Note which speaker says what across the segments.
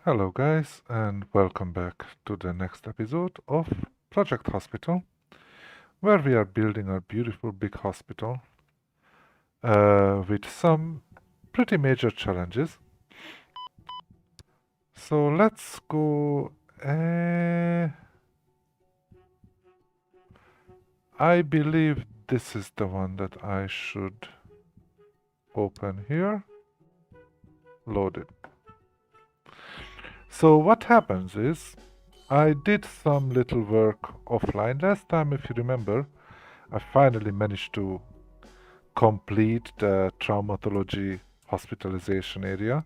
Speaker 1: Hello, guys, and welcome back to the next episode of Project Hospital, where we are building our beautiful big hospital with some pretty major challenges. So let's go. I believe this is the one that I should open here. Load it. So what happens is I did some little work offline. Last time, if you remember, I finally managed to complete the traumatology hospitalization area.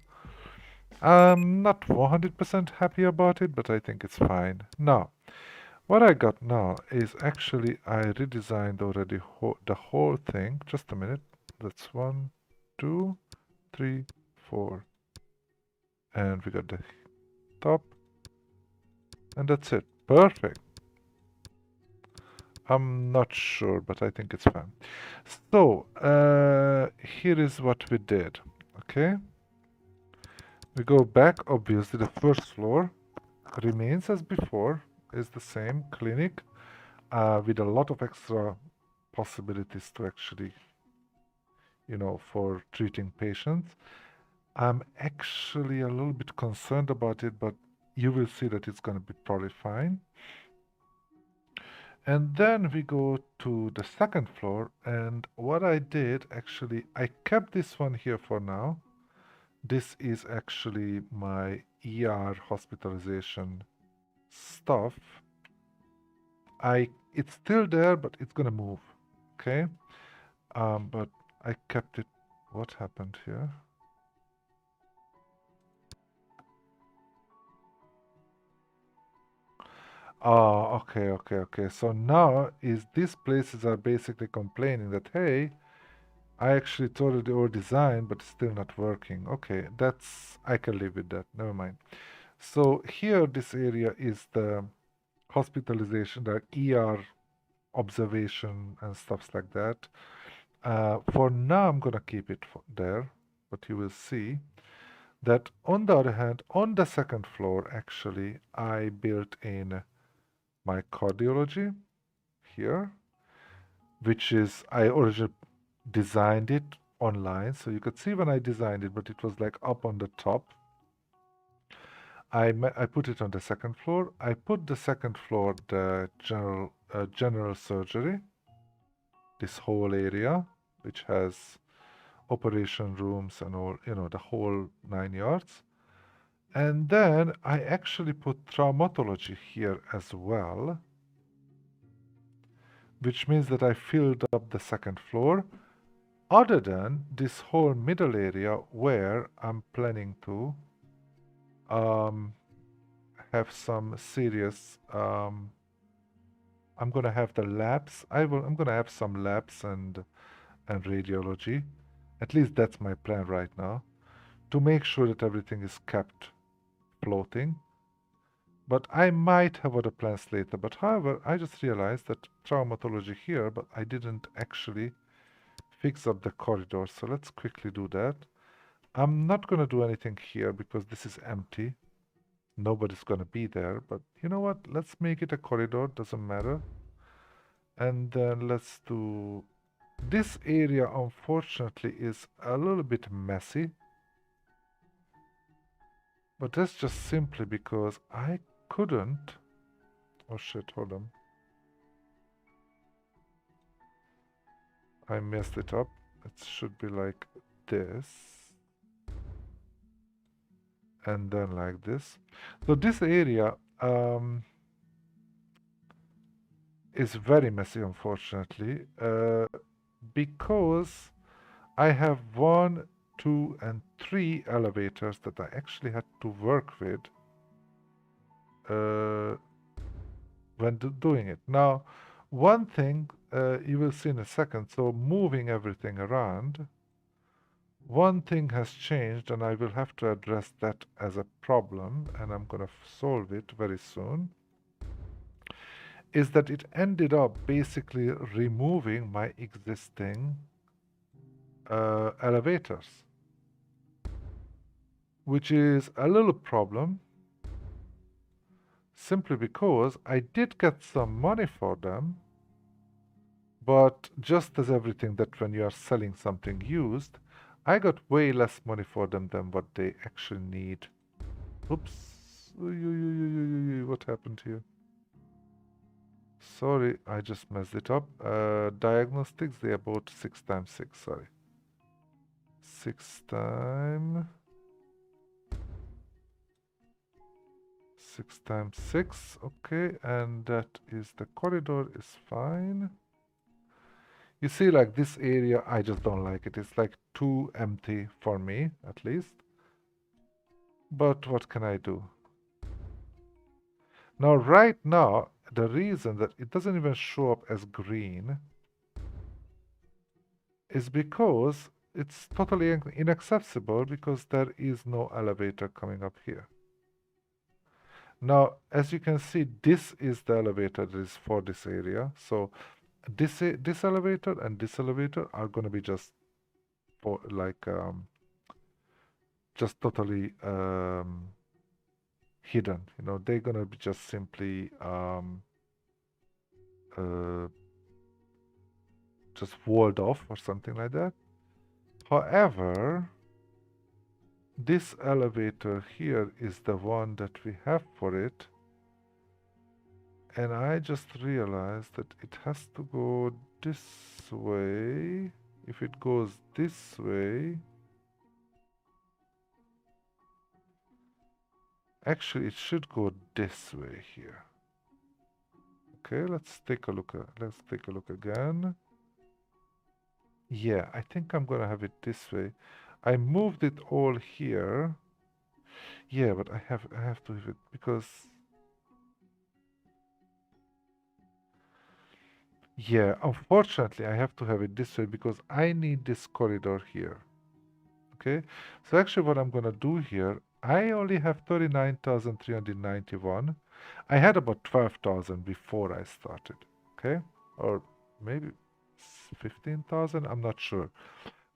Speaker 1: I'm not 100% happy about it, but I think it's fine. Now, what I got now is actually I redesigned already the whole thing. Just a minute. That's one, two, three, four. And we got the top. And that's it. Perfect. I'm not sure, but I think it's fine. So, here is what we did. Okay. We go back, obviously the first floor remains as before, is the same clinic with a lot of extra possibilities to actually, for treating patients. I'm actually a little bit concerned about it, but you will see that it's going to be probably fine. And then we go to the second floor, and what I did actually, I kept this one here for now. This is actually my ER hospitalization stuff. It's still there, but it's gonna move. Okay. But I kept it. What happened here? Oh, okay. So now is these places are basically complaining that hey, I actually told it all design, but it's still not working. Okay, I can live with that. Never mind. So here, this area is the hospitalization, the ER observation and stuffs like that. For now, I'm gonna keep it there, but you will see that on the other hand, on the second floor, actually, I built in my cardiology here, which is I originally designed it online, so you could see when I designed it, but it was like up on the top. I put it on the second floor. I put the second floor the general surgery, this whole area, which has operation rooms and all, the whole 9 yards. And then I actually put traumatology here as well, which means that I filled up the second floor, other than this whole middle area where I'm planning to um, have some serious. I'm gonna have the labs. I'm gonna have some labs and radiology. At least that's my plan right now, to make sure that everything is kept floating. But I might have other plans later. But however, I just realized that traumatology here, but I didn't actually fix up the corridor. So let's quickly do that. I'm not going to do anything here because this is empty. Nobody's going to be there. But you know what? Let's make it a corridor. Doesn't matter. And then let's do... This area, unfortunately, is a little bit messy. But that's just simply because I couldn't... Oh shit, hold on. I messed it up. It should be like this. And then like this. So this area is very messy, unfortunately, because I have 1, 2, and 3 elevators that I actually had to work with uh, when doing it. Now, one thing you will see in a second, so moving everything around, one thing has changed, and I will have to address that as a problem, and I'm going to solve it very soon, is that it ended up basically removing my existing elevators, which is a little problem Simply because I did get some money for them, but just as everything that when you are selling something used, I got way less money for them than what they actually need. Oops. What happened here? Sorry, I just messed it up. Diagnostics, they are both 6 times 6, sorry. 6 times 6 times 6, okay, and that is the corridor is fine. You see, like this area, I just don't like it. It's like too empty for me, at least. But what can I do? Now, right now, the reason that it doesn't even show up as green is because it's totally inaccessible because there is no elevator coming up here. Now, as you can see, this is the elevator that is for this area. So this elevator and this elevator are going to be just for like just totally hidden. You know, they're going to be just simply uh, just walled off or something like that. However, this elevator here is the one that we have for it. And I just realized that it has to go this way. If it goes this way, actually it should go this way here. Okay, let's take a look again. Yeah, I think I'm gonna have it this way. I moved it all here. Yeah, but I have to have it because yeah, unfortunately I have to have it this way because I need this corridor here. Okay, so actually what I'm gonna do here, I only have 39,391. I had about 12,000 before I started. Okay, or maybe 15,000, I'm not sure.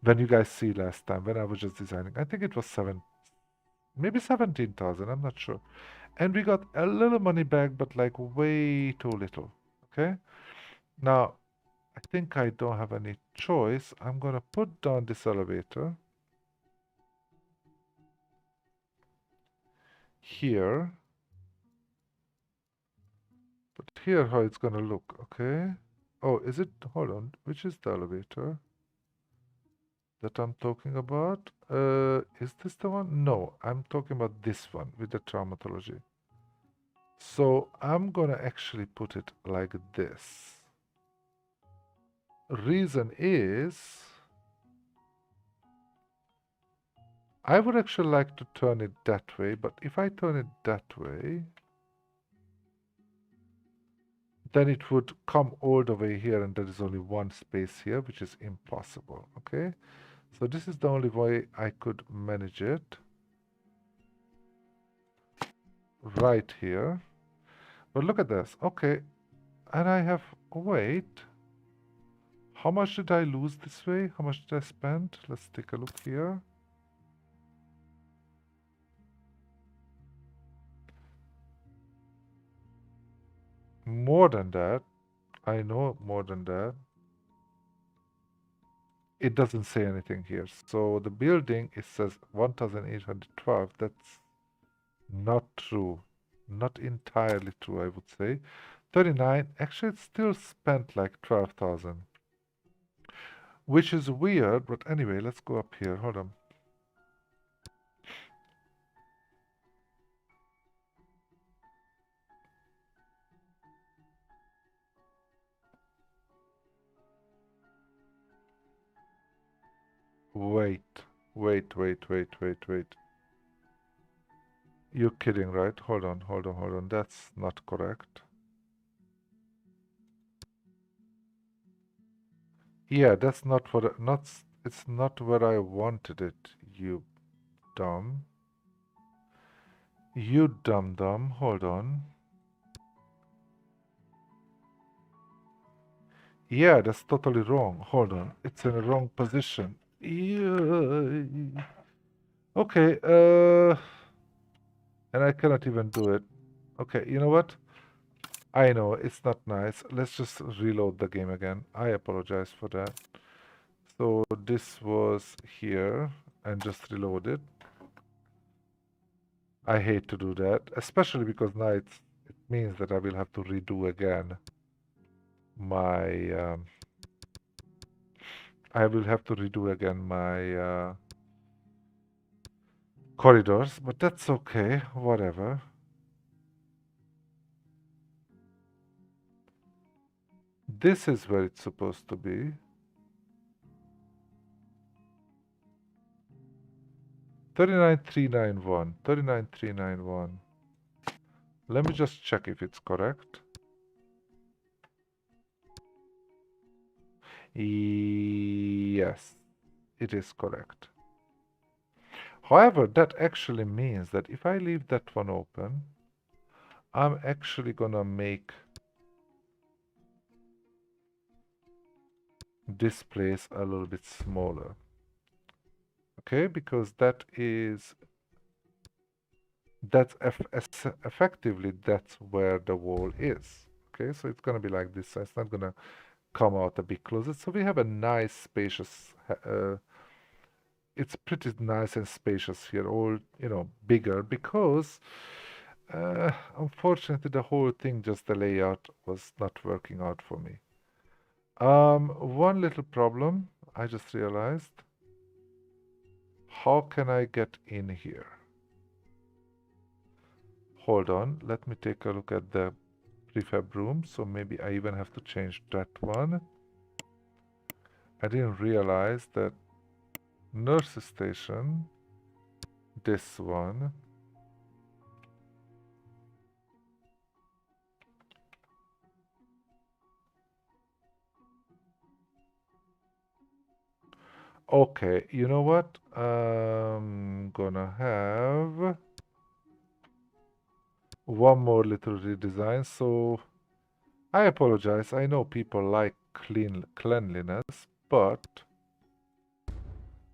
Speaker 1: When you guys see last time, when I was just designing, I think it was maybe 17,000, I'm not sure. And we got a little money back, but like way too little. Okay, now I think I don't have any choice. I'm gonna put down this elevator here. But here how it's gonna look, okay? Oh, is it, hold on, which is the elevator that I'm talking about? Is this the one? No, I'm talking about this one with the traumatology. So I'm gonna actually put it like this. Reason is, I would actually like to turn it that way, but if I turn it that way, then it would come all the way here and there is only one space here, which is impossible, okay? So this is the only way I could manage it. Right here. But look at this. Okay. And I have, wait. How much did I lose this way? How much did I spend? Let's take a look here. More than that. I know more than that. It doesn't say anything here. So the building, it says 1,812. That's not true. Not entirely true, I would say. 39. Actually, it still spent like 12,000. Which is weird, but anyway, let's go up here. Hold on. Wait, wait. You're kidding, right? Hold on. That's not correct. Yeah, that's not what, it's not where I wanted it, you dumb. You dumb. Hold on. Yeah, that's totally wrong. Hold on. It's in the wrong position. Yeah. Okay, and I cannot even do it. Okay, you know what? I know it's not nice. Let's just reload the game again. I apologize for that. So this was here and just reload it. I hate to do that, especially because now it means that I will have to redo again my I will have to redo again my corridors, but that's okay, whatever. This is where it's supposed to be. 39391, 39391. Let me just check if it's correct. Yes, it is correct. However, that actually means that if I leave that one open, I'm actually gonna make this place a little bit smaller. Okay, because effectively that's where the wall is. Okay, so it's gonna be like this. So it's not gonna come out a bit closer. So we have a nice spacious. It's pretty nice and spacious here, all bigger because unfortunately the whole thing, just the layout was not working out for me. One little problem I just realized. How can I get in here? Hold on, let me take a look at the prefab room. So maybe I even have to change that one. I didn't realize that nurse station, this one. Okay, you know what? I'm gonna have one more little redesign. So I apologize. I know people like cleanliness, but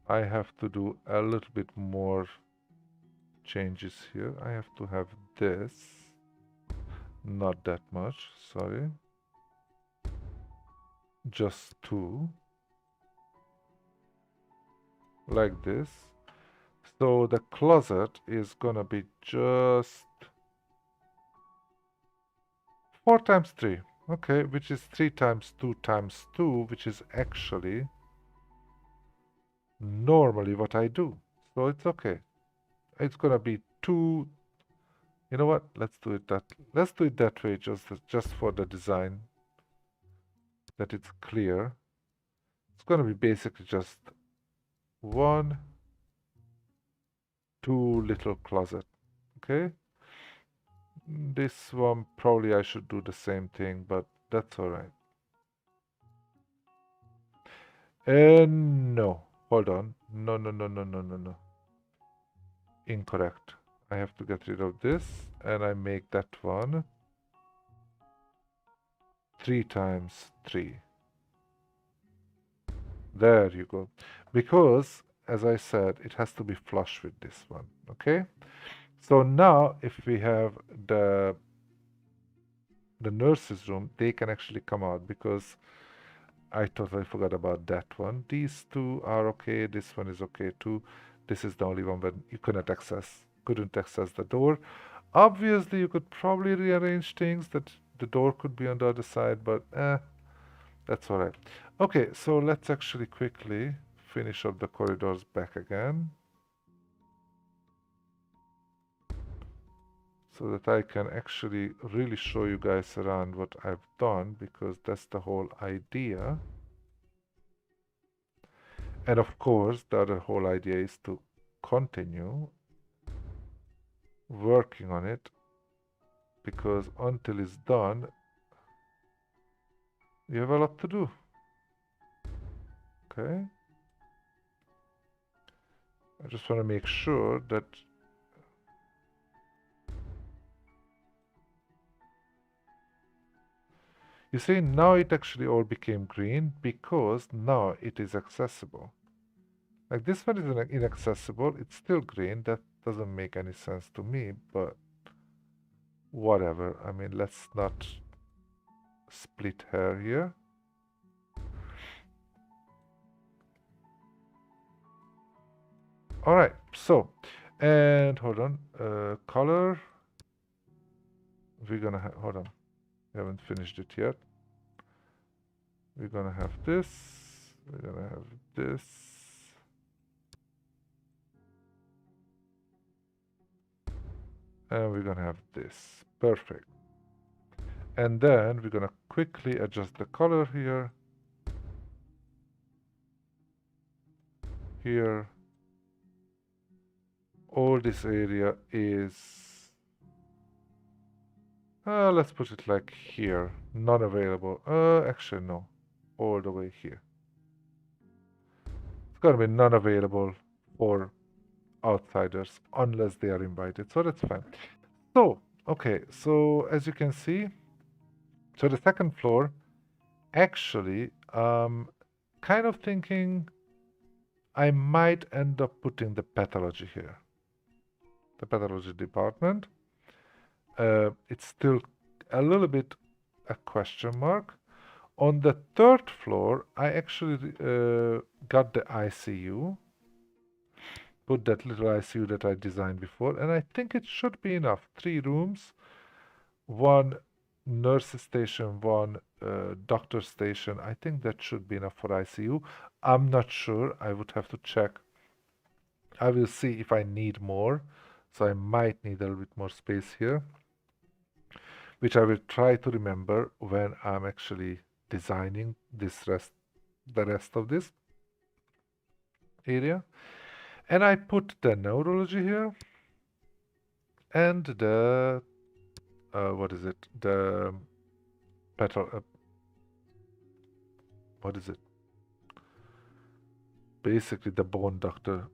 Speaker 1: I have to do a little bit more changes here. I have to have this. Not that much, sorry. Just two. Like this. So the closet is gonna be just 4 times 3. Okay, which is 3 times 2 times 2, which is actually normally what I do. So it's okay. It's gonna be 2. You know what? Let's do it that way, just for the design, that it's clear. It's gonna be basically just 1, 2 little closet. Okay? This one probably I should do the same thing, but that's alright. No. Hold on. No, no, no, no, no, no, no. Incorrect. I have to get rid of this, and I make that one 3 times 3. There you go. Because, as I said, it has to be flush with this one. Okay? So now, if we have the nurse's room, they can actually come out because I totally forgot about that one. These two are okay. This one is okay too. This is the only one that you couldn't access the door. Obviously, you could probably rearrange things that the door could be on the other side, but that's all right. Okay, so let's actually quickly finish up the corridors back again so that I can actually really show you guys around what I've done, because that's the whole idea. And of course, the other whole idea is to continue working on it, because until it's done, you have a lot to do. Okay? I just want to make sure that you see, now it actually all became green because now it is accessible. Like this one is inaccessible, it's still green. That doesn't make any sense to me, but whatever. I mean, let's not split hair here. All right, so, and hold on, color, we're gonna have, hold on, we haven't finished it yet. We're gonna have this, we're gonna have this, and we're gonna have this. Perfect. And then we're gonna quickly adjust the color here, here. All this area is, let's put it like here, non-available. Actually no, all the way here. It's gonna be non-available for outsiders unless they are invited, so that's fine. So, okay, so as you can see, so the second floor, actually, kind of thinking I might end up putting the pathology here, the pathology department. It's still a little bit a question mark. On the third floor, I actually got the ICU, put that little ICU that I designed before, and I think it should be enough. 3 rooms, one nurse station, one doctor station. I think that should be enough for ICU. I'm not sure. I would have to check. I will see if I need more. So I might need a little bit more space here, which I will try to remember when I'm actually designing the rest of this area. And I put the neurology here and the what is it? The what is it? Basically the bone doctor,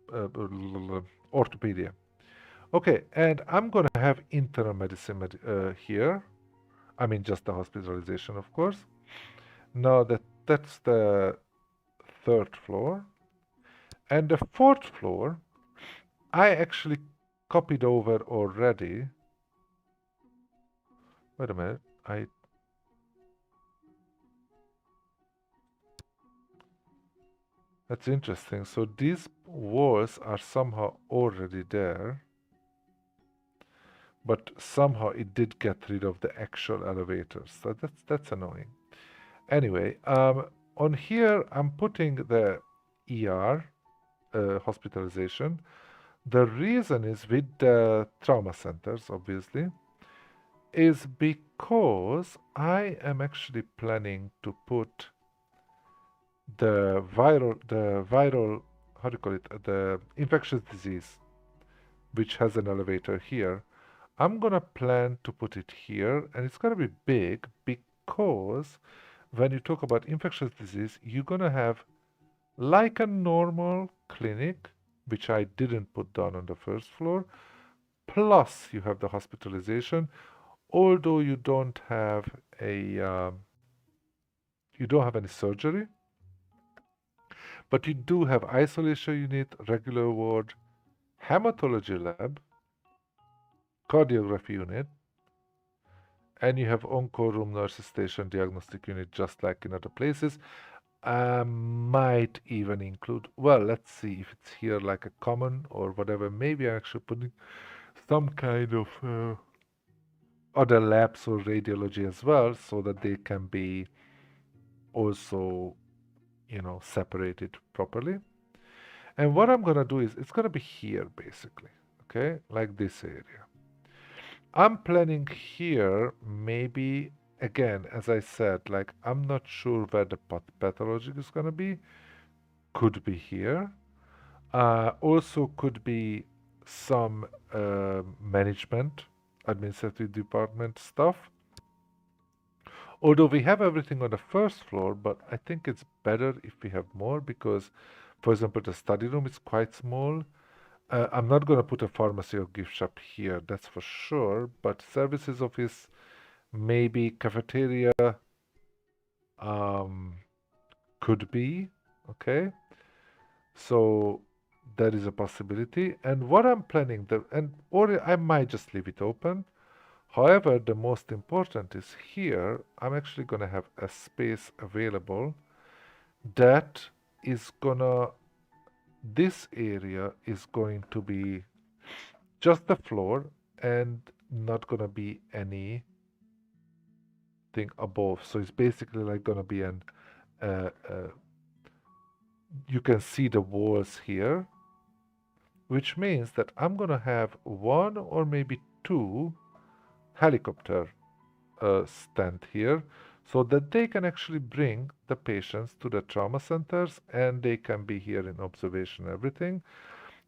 Speaker 1: orthopedia. Okay, and I'm gonna have internal medicine here. I mean, just the hospitalization, of course. Now that's the third floor, and the fourth floor, I actually copied over already. Wait a minute, that's interesting. So these walls are somehow already there, but somehow it did get rid of the actual elevators. So that's annoying. Anyway, on here I'm putting the ER, hospitalization. The reason is with the trauma centers, obviously, is because I am actually planning to put the viral, how do you call it, the infectious disease, which has an elevator here. I'm gonna plan to put it here, and it's gonna be big because when you talk about infectious disease, you're gonna have like a normal clinic, which I didn't put down on the first floor, plus you have the hospitalization, although you don't have any surgery, but you do have isolation unit, regular ward, hematology lab, cardiography unit, and you have onco room, nurse station, diagnostic unit, just like in other places. I might even include, well, let's see if it's here like a common or whatever. Maybe I'm actually putting some kind of other labs or radiology as well, so that they can be also, separated properly. And what I'm gonna do is it's gonna be here basically, okay, like this area. I'm planning here, maybe again, as I said, like I'm not sure where the pathology is gonna be. Could be here. Also, could be some management, administrative department stuff. Although we have everything on the first floor, but I think it's better if we have more because, for example, the study room is quite small. I'm not going to put a pharmacy or gift shop here, that's for sure, but services office, maybe cafeteria, um, could be, okay? So that is a possibility. And what I'm planning, or I might just leave it open. However, the most important is here, I'm actually going to have a space available that is gonna, this area is going to be just the floor and not gonna be anything above. So it's basically like gonna be an, you can see the walls here, which means that I'm gonna have one or maybe two helicopter stand here so that they can actually bring the patients to the trauma centers and they can be here in observation and everything.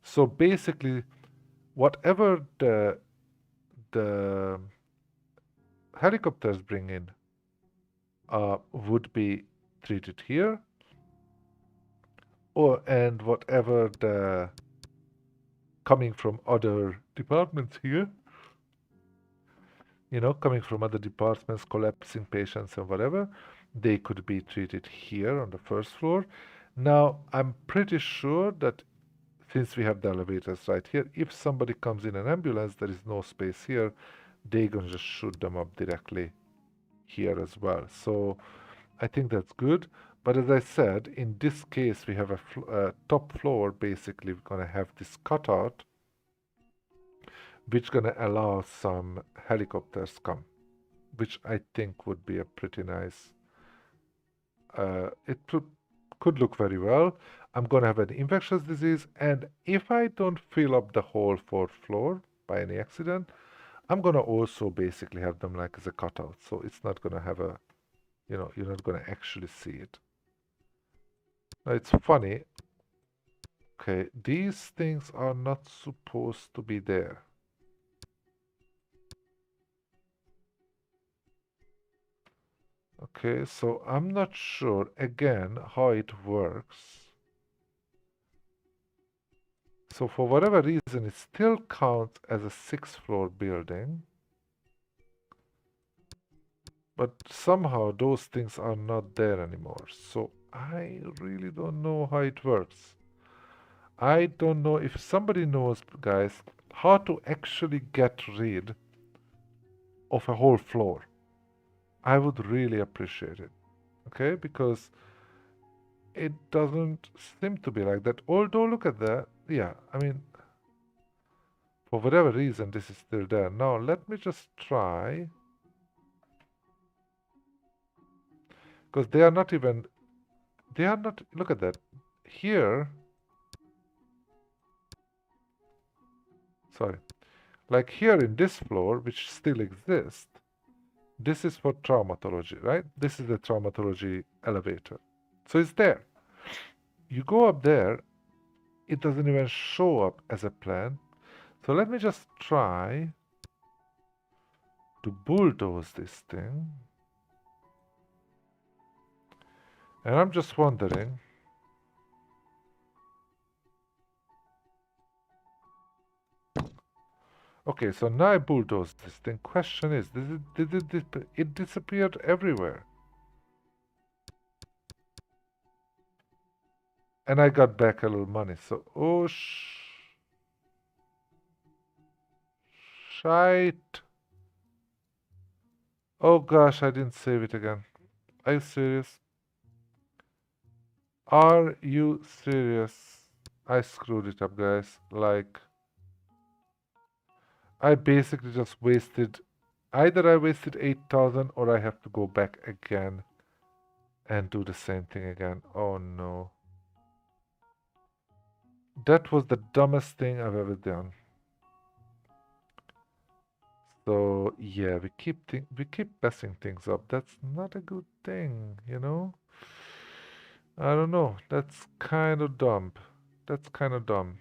Speaker 1: So basically, whatever the helicopters bring in would be treated here, or and whatever the coming from other departments here, coming from other departments, collapsing patients and whatever, they could be treated here on the first floor. Now, I'm pretty sure that since we have the elevators right here, if somebody comes in an ambulance, there is no space here, they're gonna just shoot them up directly here as well. So I think that's good. But as I said, in this case, we have a top floor. Basically, we're gonna have this cutout, which gonna allow some helicopters come, which I think would be a pretty nice. It could look very well. I'm gonna have an infectious disease, and if I don't fill up the whole fourth floor by any accident, I'm gonna also basically have them like as a cutout. So it's not gonna have a, you're not gonna actually see it. Now it's funny. Okay, these things are not supposed to be there. Okay, so I'm not sure again how it works. So for whatever reason, it still counts as a sixth floor building. But somehow those things are not there anymore. So I really don't know how it works. I don't know if somebody knows, guys, how to actually get rid of a whole floor. I would really appreciate it. Okay, because it doesn't seem to be like that. Although, look at that. Yeah, I mean, for whatever reason, this is still there. Now, let me just try. Because they are not even, they are not, look at that. Here, sorry, like here in this floor, which still exists, this is for traumatology, right? This is the traumatology elevator. So it's there. You go up there, it doesn't even show up as a plan. So let me just try to bulldoze this thing. And I'm just wondering. Okay, so now I bulldozed this thing. Question is, it disappeared everywhere. And I got back a little money. So, oh, shite. Oh gosh, I didn't save it again. Are you serious? Are you serious? I screwed it up, guys. Like, I basically just wasted. Either I wasted 8,000 or I have to go back again and do the same thing again. Oh no. That was the dumbest thing I've ever done. So yeah, we keep messing things up. That's not a good thing, you know? I don't know. That's kind of dumb. That's kind of dumb.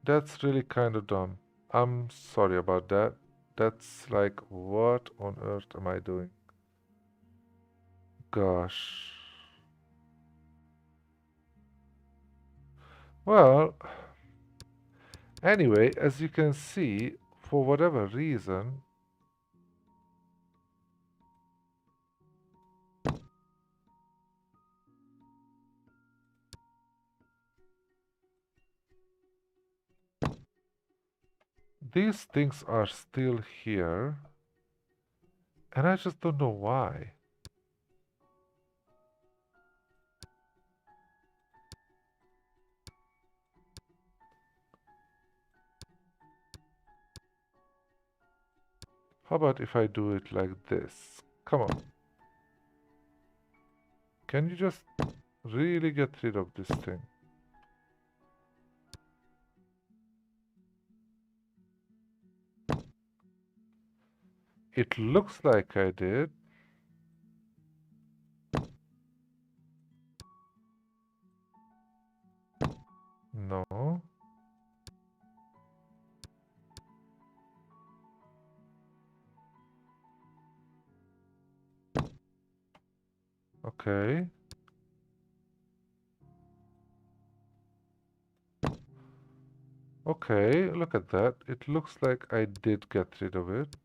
Speaker 1: That's really kind of dumb. I'm sorry about that. That's like, what on earth am I doing? Gosh. Well, anyway, as you can see, for whatever reason, these things are still here, and I just don't know why. How about if I do it like this? Come on. Can you just really get rid of this thing? It looks like I did. No. Okay. Okay, look at that. It looks like I did get rid of it.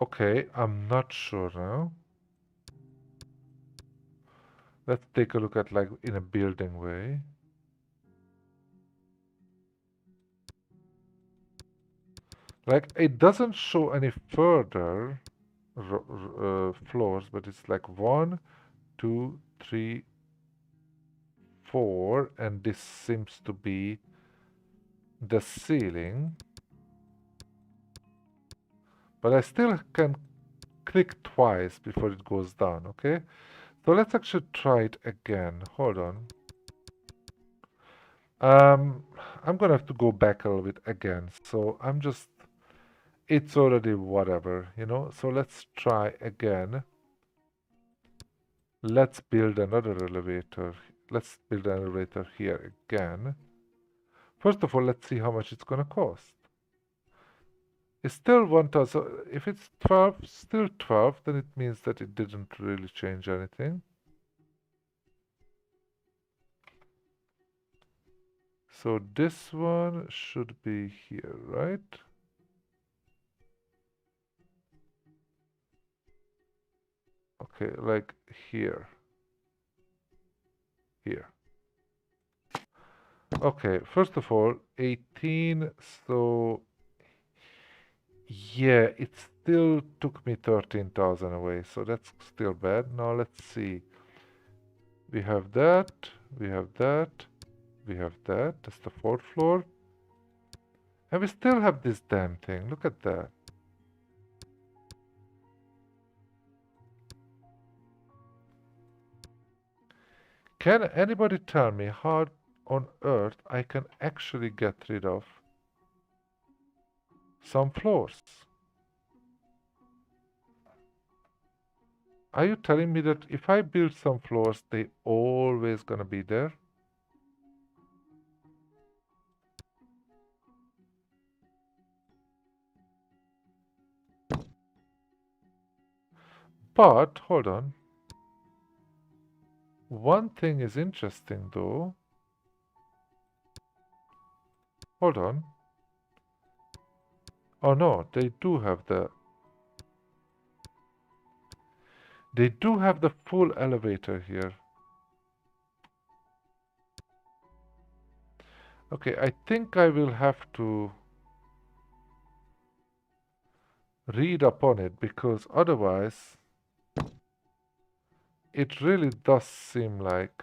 Speaker 1: Okay, I'm not sure now. Let's take a look at like in a building way. Like it doesn't show any further floors, but it's like 1, 2, 3, 4, and this seems to be the ceiling. But I still can click twice before it goes down, okay? So let's actually try it again. Hold on. Um, I'm gonna have to go back a little bit again. So it's already whatever, you know? So let's try again. Let's build another elevator. Let's build an elevator here again. First of all, let's see how much it's gonna cost. It's still 1,000. If it's 12, still 12, then it means that it didn't really change anything. So this one should be here, right? Okay, like here. Here. Okay, first of all, 18, so yeah, it still took me 13,000 away, so that's still bad. Now let's see. We have that, we have that, we have that. That's the fourth floor. And we still have this damn thing. Look at that. Can anybody tell me how on earth I can actually get rid of some floors? Are you telling me that if I build some floors, they always gonna be there? But, hold on. One thing is interesting though. Hold on. Oh no, they do have the full elevator here. Okay, I think I will have to read upon it because otherwise it really does seem like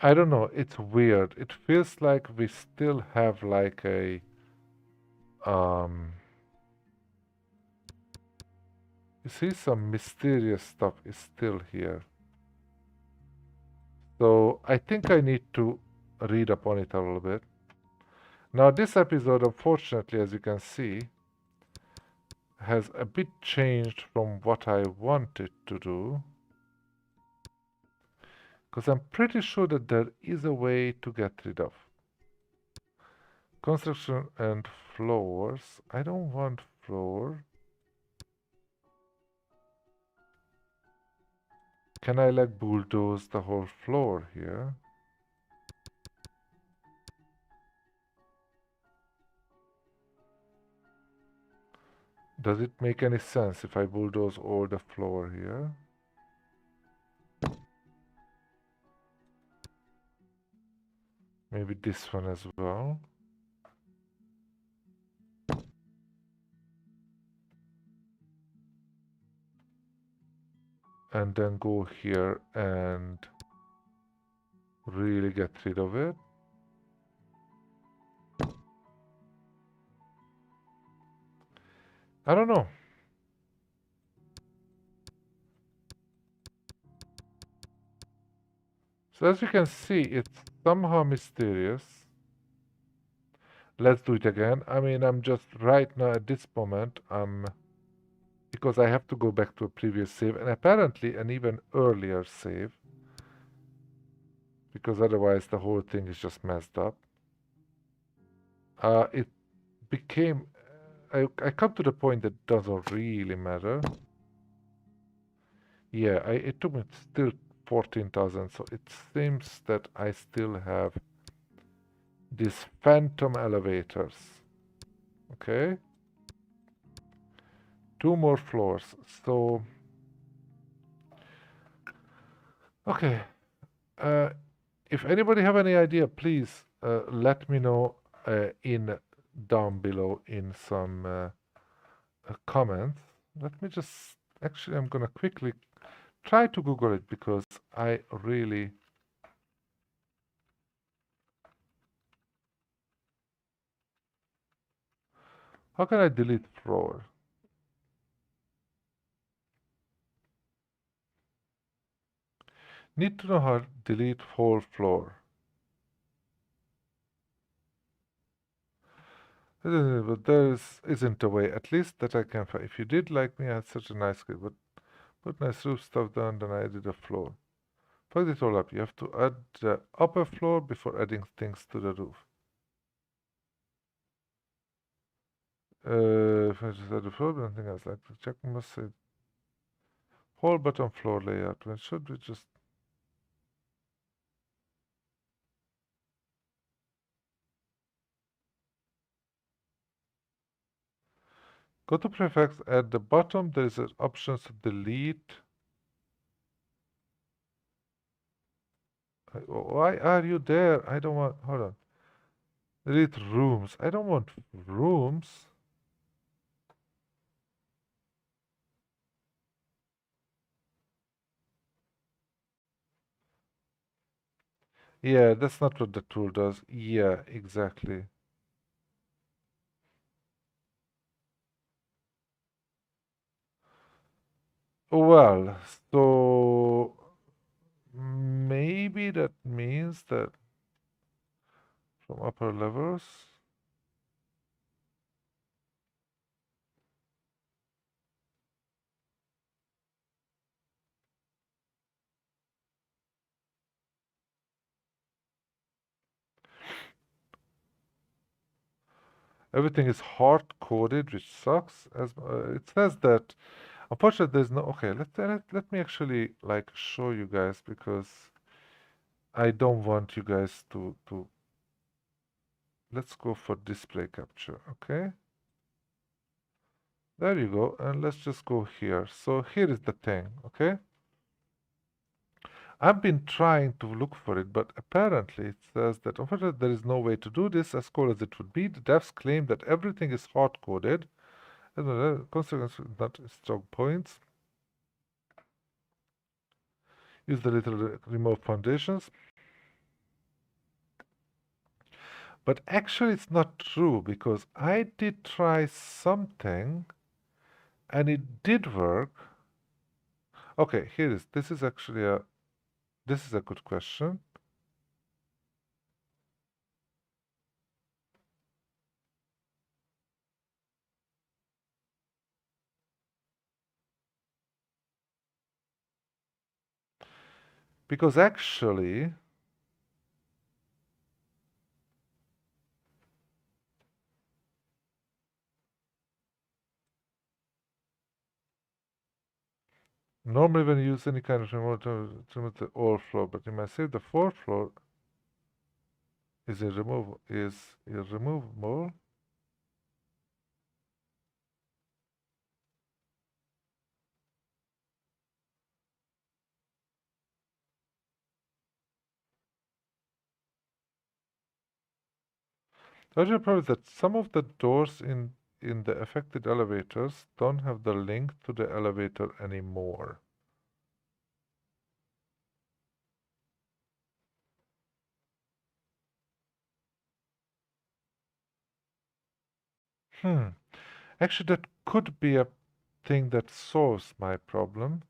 Speaker 1: I don't know, it's weird. It feels like we still have like a um you see some mysterious stuff is still here. So I think I need to read upon it a little bit. Now this episode, unfortunately, as you can see, has a bit changed from what I wanted to do. Because I'm pretty sure that there is a way to get rid of construction and floors. I don't want floor. Can I like bulldoze the whole floor here? Does it make any sense if I bulldoze all the floor here? Maybe this one as well. And then go here and really get rid of it. I don't know. So as you can see, it's somehow mysterious. Let's do it again. I mean, I'm just right now at this moment, because I have to go back to a previous save and apparently an even earlier save, because otherwise the whole thing is just messed up. It became, I come to the point that doesn't really matter. Yeah, it took me still 14,000, so it seems that I still have these phantom elevators. Okay, 2 more floors. So, okay, uh, if anybody have any idea, please let me know in down below in some comments. Let me just, actually, I'm gonna quickly try to Google it because I really, how can I delete floor? Need to know how to delete whole floor. But there isn't a way, at least that I can find. If you did like me, I had such a nice kid, but put nice roof stuff down, then I added a floor. Fuck it all up. You have to add the upper floor before adding things to the roof. If I just add the floor, then I think I was like to check must say whole bottom floor layout. When should we just go to prefix at the bottom? There is an option to delete. Why are you there? I don't want. Hold on. Delete rooms. I don't want rooms. Yeah, that's not what the tool does. Yeah, exactly. Well, so maybe that means that from upper levels. Everything is hard coded, which sucks. As it says that, unfortunately, there's no. Okay, let me actually like show you guys because I don't want you guys to. Let's go for display capture. Okay, there you go, and let's just go here. So here is the thing. Okay, I've been trying to look for it, but apparently it says that unfortunately there is no way to do this as cool as it would be. The devs claim that everything is hard coded. Consequence not strong points. Use the little remove foundations. But actually it's not true because I did try something and it did work. Okay, here it is. This is actually a This is a good question. Because actually, normally when you use any kind of remote to remove the all floor, but in my say the fourth floor is removable. The other problem is that some of the doors in the affected elevators don't have the link to the elevator anymore. Hmm. Actually, that could be a thing that solves my problem.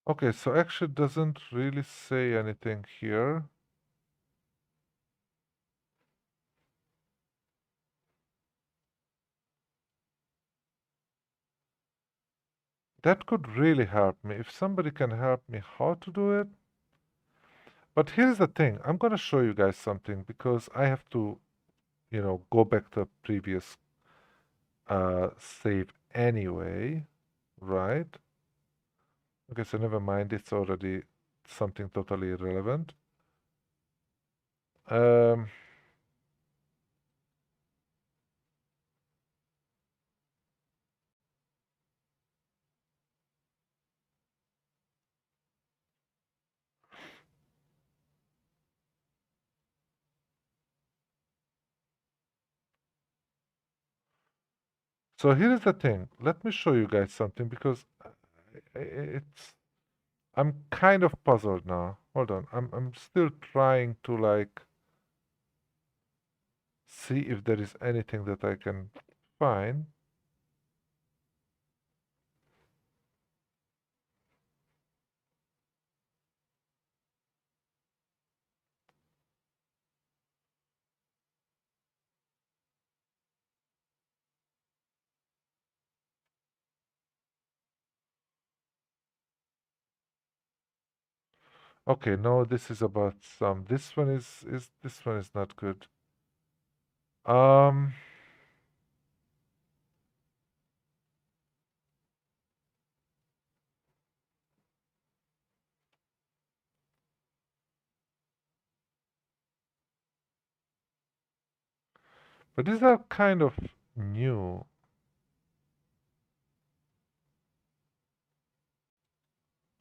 Speaker 1: Okay, so actually it doesn't really say anything here. That could really help me if somebody can help me how to do it. But here's the thing, I'm gonna show you guys something because I have to, go back to a previous save anyway, right? Okay, so never mind, it's already something totally irrelevant. Um, so here's the thing. Let me show you guys something because it's I'm kind of puzzled now. Hold on. I'm still trying to like see if there is anything that I can find. Okay, no, this is about some. This one is this one is not good. Um, but these are kind of new.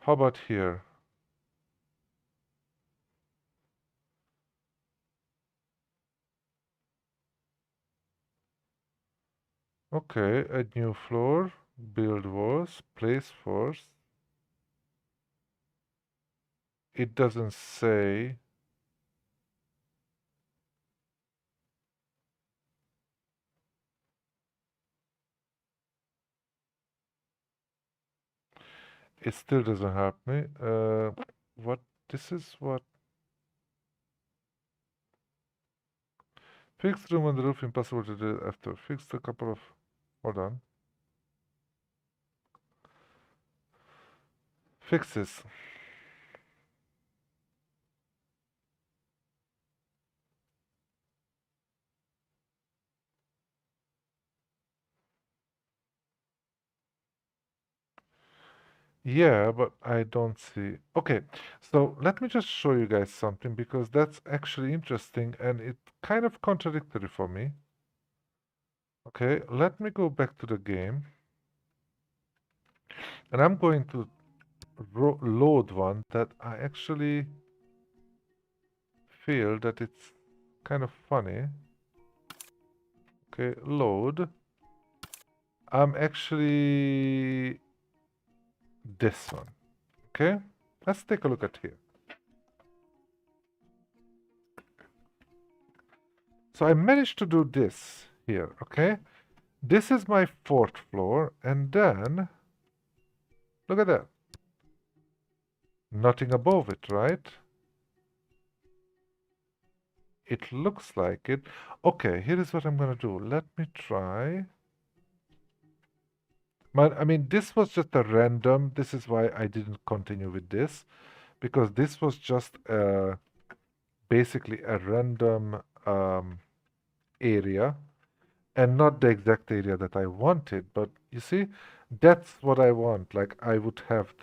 Speaker 1: How about here? Okay, a new floor, build walls, place force. It doesn't say. It still doesn't help me. What? This is what? Fixed room on the roof, impossible to do after. Fixed a couple of. Hold on. Fixes. Yeah, but I don't see. Okay, so let me just show you guys something because that's actually interesting and it kind of contradictory for me. Okay, let me go back to the game and I'm going to load one that I actually feel that it's kind of funny. Okay, load. I'm actually this one. Okay, let's take a look at here. So I managed to do this here, okay? This is my fourth floor, and then look at that. Nothing above it, right? It looks like it. Okay, here is what I'm gonna do. Let me try. I mean, this was just a random. This is why I didn't continue with this, because this was just basically a random area and not the exact area that I wanted. But you see, that's what I want. Like I would have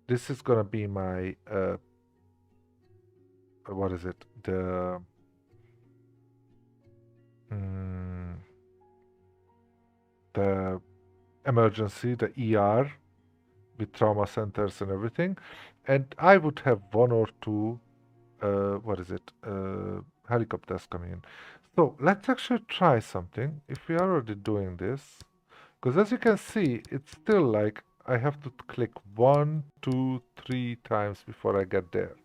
Speaker 1: this is gonna be my, what is it? Mm, the emergency, the ER with trauma centers and everything. And I would have one or two, what is it? Helicopters coming in. So let's actually try something. If we are already doing this, because as you can see, it's still like I have to click 1, 2, 3 times before I get there.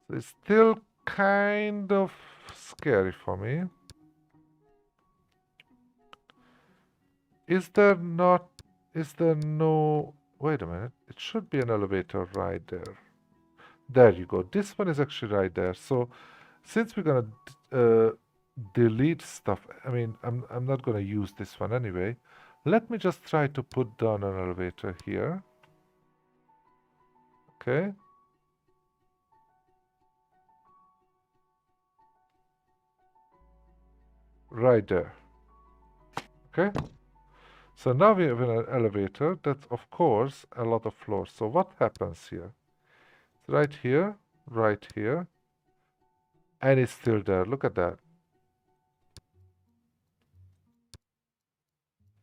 Speaker 1: So it's still kind of scary for me. Is there not, is there no, wait a minute, it should be an elevator right there. There you go. This one is actually right there. So since we're gonna delete stuff, I mean, I'm not gonna use this one anyway. Let me just try to put down an elevator here. Okay. Right there. Okay. So now we have an elevator that's of course a lot of floors. So what happens here? It's right here, and it's still there. Look at that.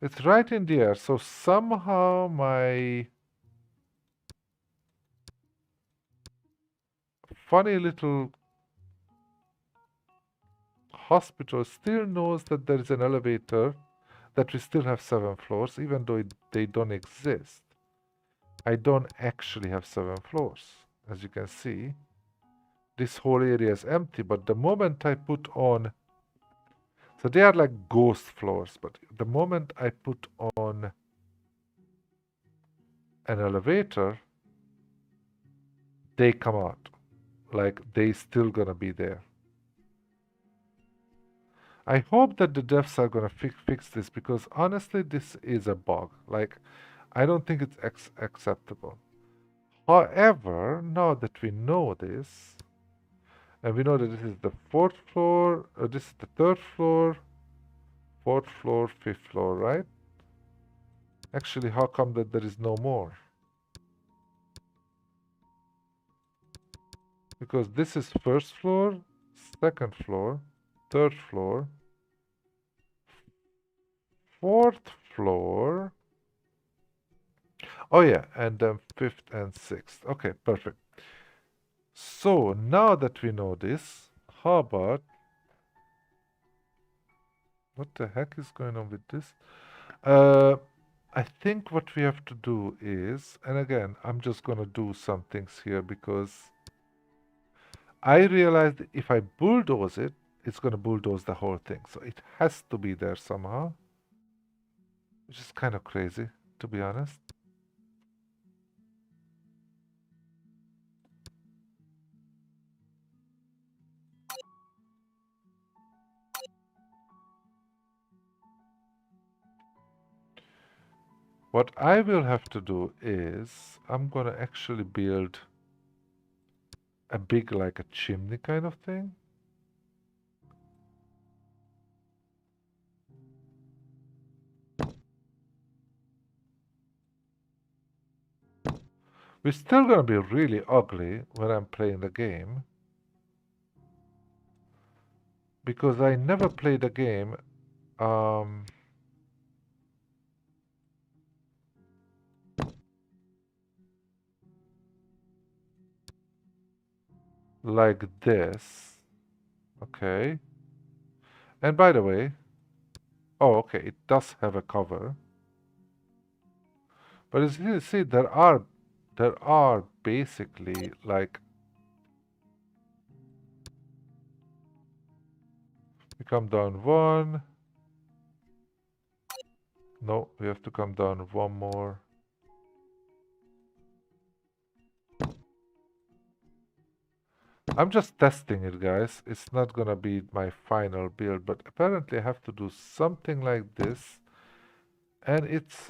Speaker 1: It's right in the air. So somehow my funny little hospital still knows that there is an elevator, that we still have 7 floors, even though they don't exist. I don't actually have 7 floors. As you can see, this whole area is empty, but the moment I put on, so they are like ghost floors, but the moment I put on an elevator, they come out. Like they still gonna be there. I hope that the devs are gonna fix this, because honestly, this is a bug. Like, I don't think it's acceptable. However, now that we know this, and we know that this is the fourth floor, this is the third floor, fourth floor, fifth floor, right? Actually, how come that there is no more? Because this is first floor, second floor, third floor, fourth floor. Oh yeah, and then fifth and sixth. Okay, perfect. So now that we know this, how about, what the heck is going on with this? Uh, I think what we have to do is, and again, I'm just gonna do some things here because I realized if I bulldoze it, it's gonna bulldoze the whole thing. So it has to be there somehow, which is kind of crazy, to be honest. What I will have to do is, I'm gonna actually build a big, like a chimney kind of thing. We're still gonna be really ugly when I'm playing the game, because I never played a game um, like this. Okay. And by the way, oh, okay, it does have a cover. But as you see, there are basically like we come down one. No, we have to come down one more. I'm just testing it, guys. It's not gonna be my final build, but apparently I have to do something like this. And it's,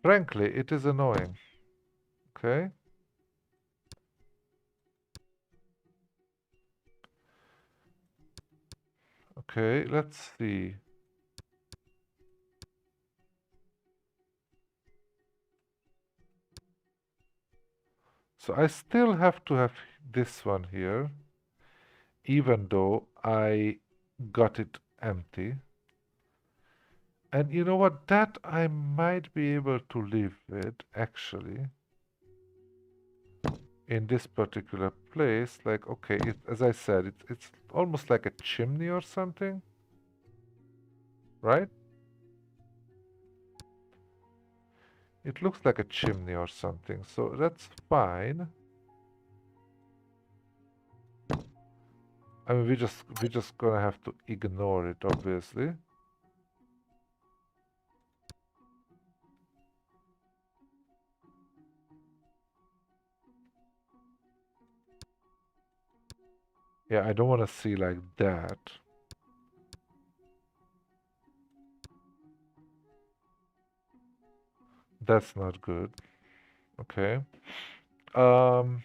Speaker 1: frankly, it is annoying. Okay? Okay, let's see. So I still have to have this one here, even though I got it empty. And you know what? That I might be able to live with, actually, in this particular place. Like, okay, as I said, it's almost like a chimney or something, right? It looks like a chimney or something, so that's fine. I mean, we just gonna have to ignore it, obviously. Yeah, I don't want to see like that. That's not good. Okay. Um,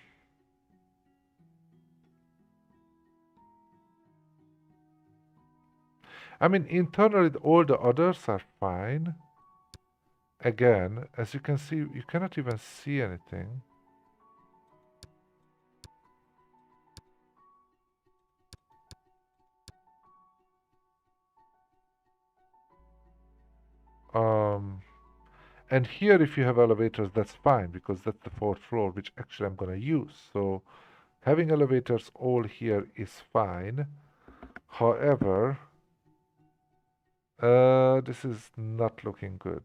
Speaker 1: I mean, internally, all the others are fine. Again, as you can see, you cannot even see anything. Um, and here, if you have elevators, that's fine because that's the fourth floor, which actually I'm gonna use. So having elevators all here is fine. However, this is not looking good.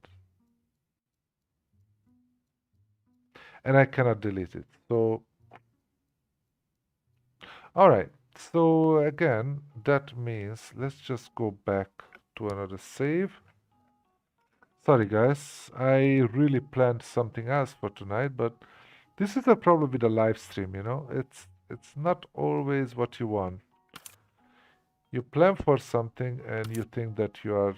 Speaker 1: And I cannot delete it. So, all right. So again, that means let's just go back to another save. Sorry guys, I really planned something else for tonight, but this is the problem with the live stream, It's not always what you want. You plan for something and you think that you are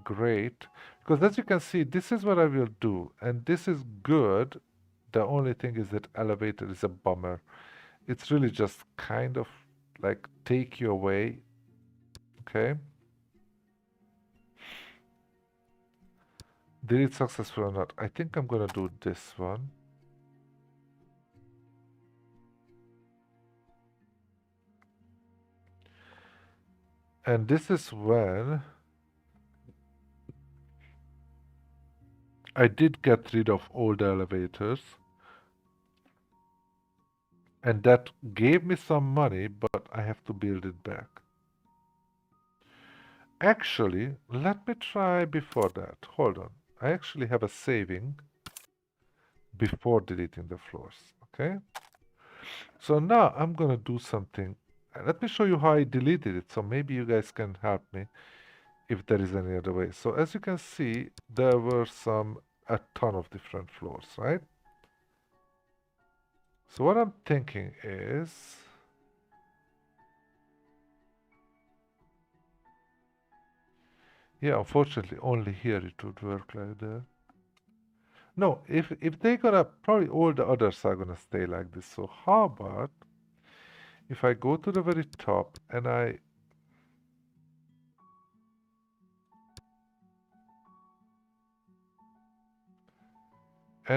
Speaker 1: great. Because as you can see, this is what I will do, and this is good. The only thing is that elevator is a bummer. It's really just kind of like take you away, okay? Did it successful or not? I think I'm gonna do this one. And this is when I did get rid of all the elevators. And that gave me some money, but I have to build it back. Actually, let me try before that. Hold on. I actually have a saving before deleting the floors. Okay? So now I'm gonna do something. Let me show you how I deleted it, so maybe you guys can help me if there is any other way. So as you can see, there were a ton of different floors, right? So what I'm thinking is, yeah, unfortunately, only here it would work like that. No, if they're gonna, probably all the others are gonna stay like this. So how about if I go to the very top and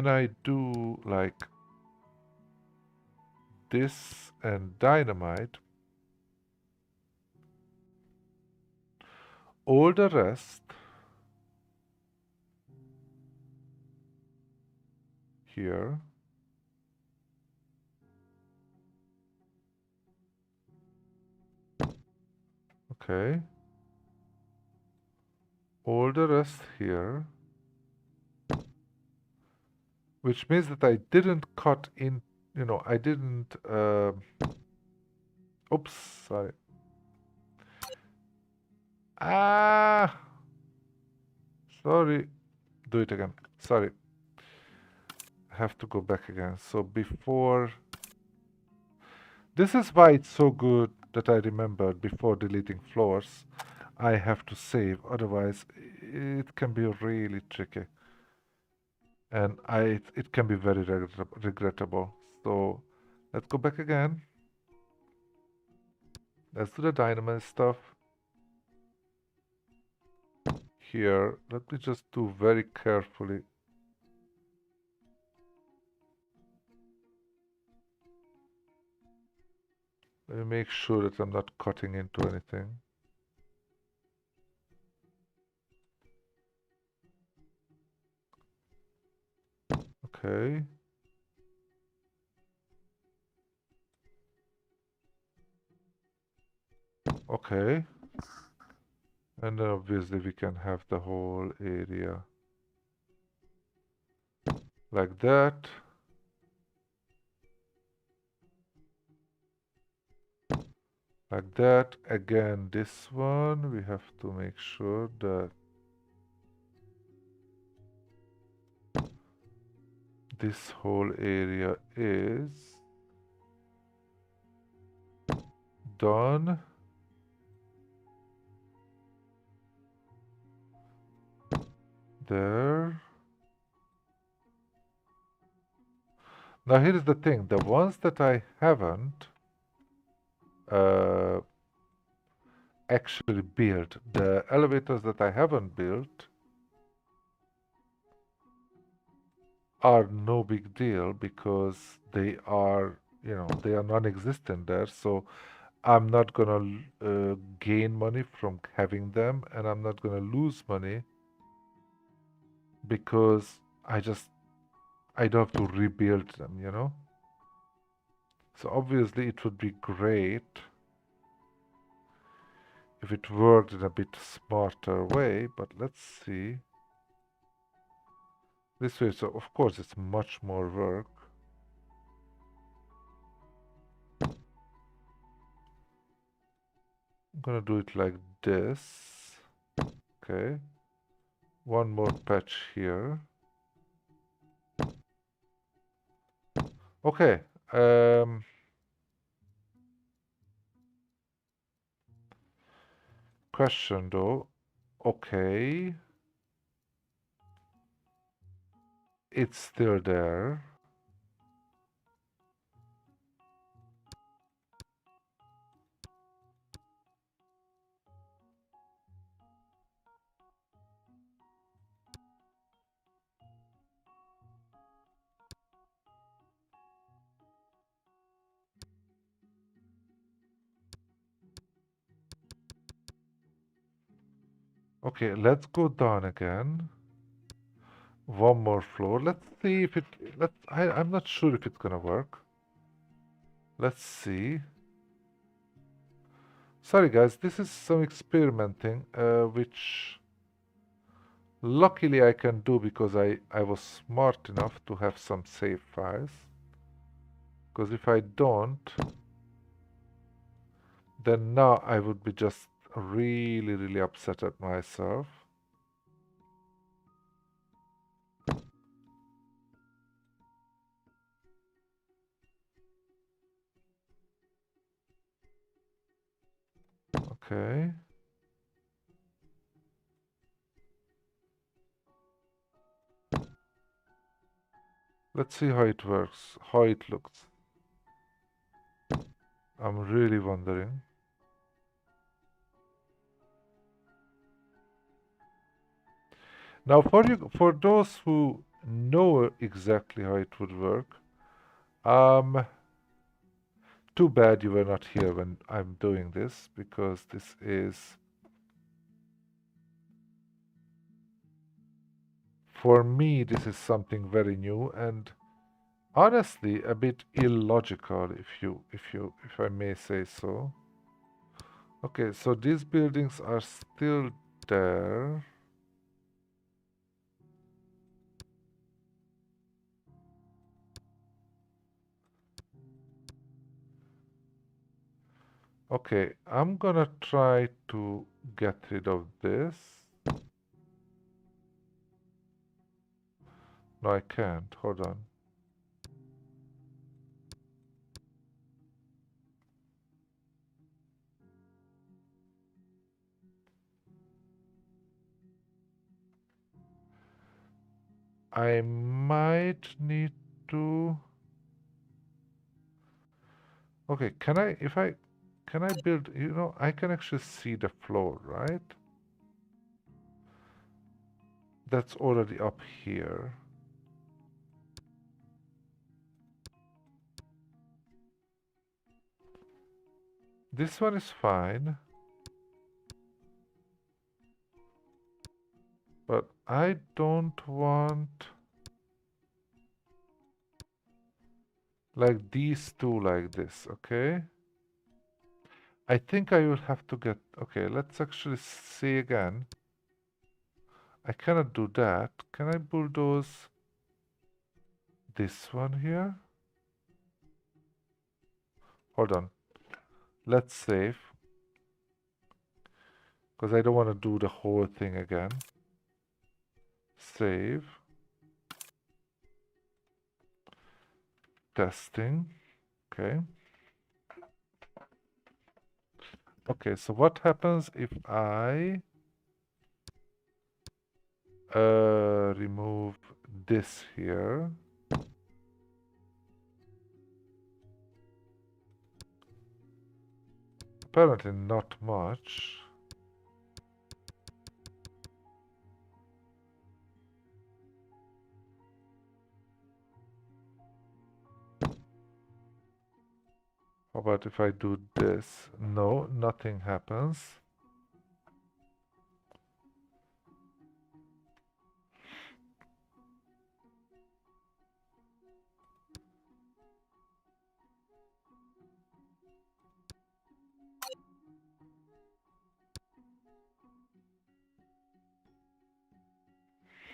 Speaker 1: I do like this and dynamite, all the rest here Okay. All the rest here, which means that I didn't cut in, I didn't, oops, sorry. Ah, sorry. Do it again. Sorry. Have to go back again. So before, this is why it's so good that I remembered before deleting floors, I have to save. Otherwise, it can be really tricky. And it can be very regrettable. So let's go back again. Let's do the dynamite stuff. Here, let me just do very carefully. Let me make sure that I'm not cutting into anything. Okay. Okay. And then obviously we can have the whole area like that. Like that. Again, this one, we have to make sure that this whole area is done. There. Now here's the thing, the ones that I haven't uh, actually built, the elevators that I haven't built are no big deal because they are, they are non-existent there. So I'm not gonna gain money from having them, and I'm not gonna lose money because I don't have to rebuild them. So obviously it would be great if it worked in a bit smarter way, but let's see. This way, so of course it's much more work. I'm gonna do it like this. Okay. One more patch here. Okay. Question though. Okay. It's still there. Okay, let's go down again. One more floor. Let's see if I'm not sure if it's gonna work. Let's see. Sorry guys, this is some experimenting, which luckily I can do because I was smart enough to have some save files. Because if I don't, then now I would be just really upset at myself. Okay. Let's see how it works, how it looks. I'm really wondering. Now for those who know exactly how it would work, too bad you were not here when I'm doing this, because this is, for me, this is something very new and honestly a bit illogical, if I may say so. Okay, so these buildings are still there. Okay, I'm gonna try to get rid of this. No, I can't. Hold on. I might need to... Okay, can I build, I can actually see the floor, right? That's already up here. This one is fine, but I don't want like these two like this, okay? I think I will have to get, okay, let's actually see again. I cannot do that. Can I bulldoze this one here? Hold on. Let's save, because I don't want to do the whole thing again. Save. Testing. Okay. Okay, so what happens if I remove this here? Apparently not much. How about if I do this? No, nothing happens.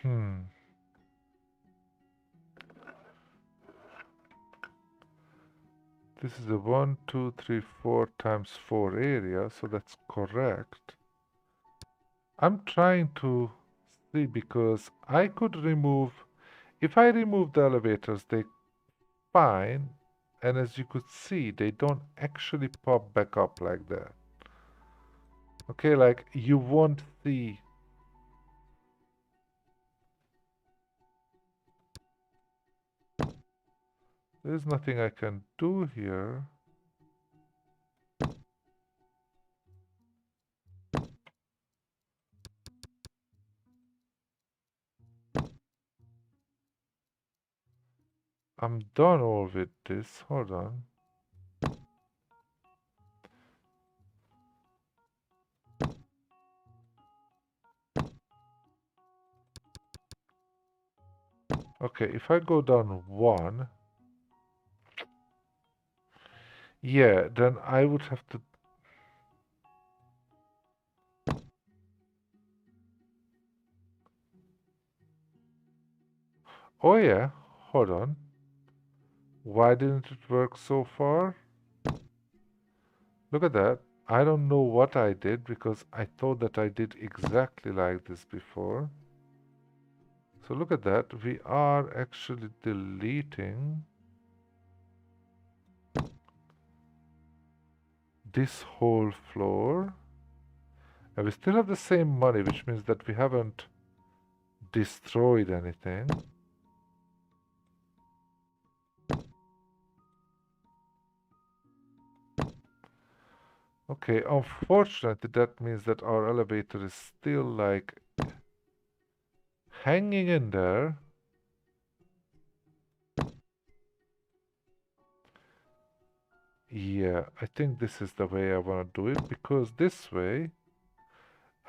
Speaker 1: Hmm. This is a 1, 2, 3, 4 times 4 area, so that's correct. I'm trying to see because I could remove, if I remove the elevators, they fine, and as you could see, they don't actually pop back up like that. Okay, like you won't see. There's nothing I can do here. I'm done all with this. Hold on. Okay, if I go down one, yeah, then I would have to. Oh, yeah, hold on. Why didn't it work so far? Look at that. I don't know what I did because I thought that I did exactly like this before. So look at that. We are actually deleting this whole floor. And we still have the same money, which means that we haven't destroyed anything. Okay, unfortunately, that means that our elevator is still like hanging in there. Yeah, I think this is the way I want to do it because this way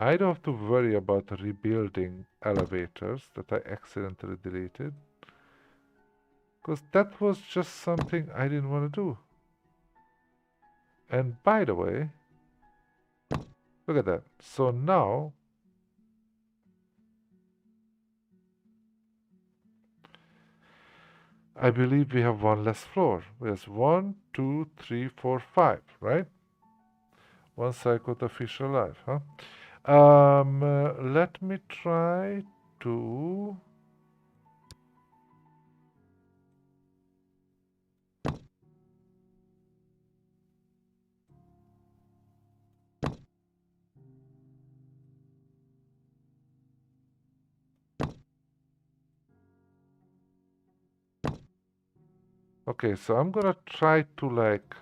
Speaker 1: I don't have to worry about rebuilding elevators that I accidentally deleted because that was just something I didn't want to do. And by the way, Look at that. So now I believe we have one less floor. There's one, two, three, four, five, right? One cycle to official life, huh? Let me try to. Okay, so I'm gonna try to like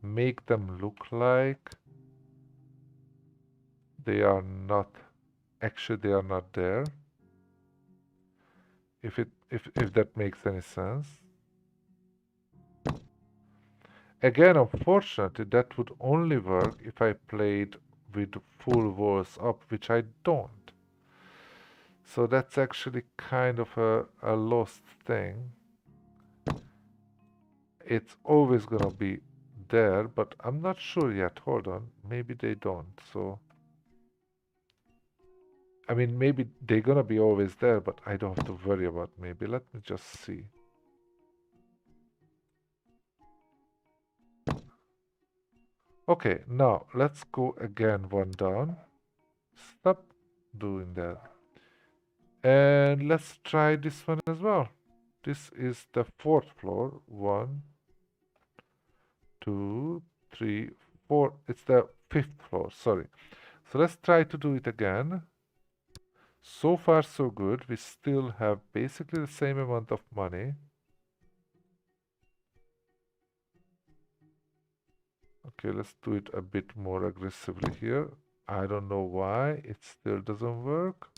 Speaker 1: make them look like they are not. Actually, they are not there. If that makes any sense. Again, unfortunately, that would only work if I played with full walls up, which I don't. So that's actually kind of a lost thing. It's always gonna be there, but I'm not sure yet. Hold on. Maybe they don't. So, I mean, maybe they're gonna be always there, but I don't have to worry about maybe. Let me just see. Okay, now let's go again one down. Stop doing that. And let's try this one as well. This is the fourth floor. One, two, three, four. It's the fifth floor, sorry. So let's try to do it again. So far, so good. We still have basically the same amount of money. Okay, let's do it a bit more aggressively here. I don't know why it still doesn't work.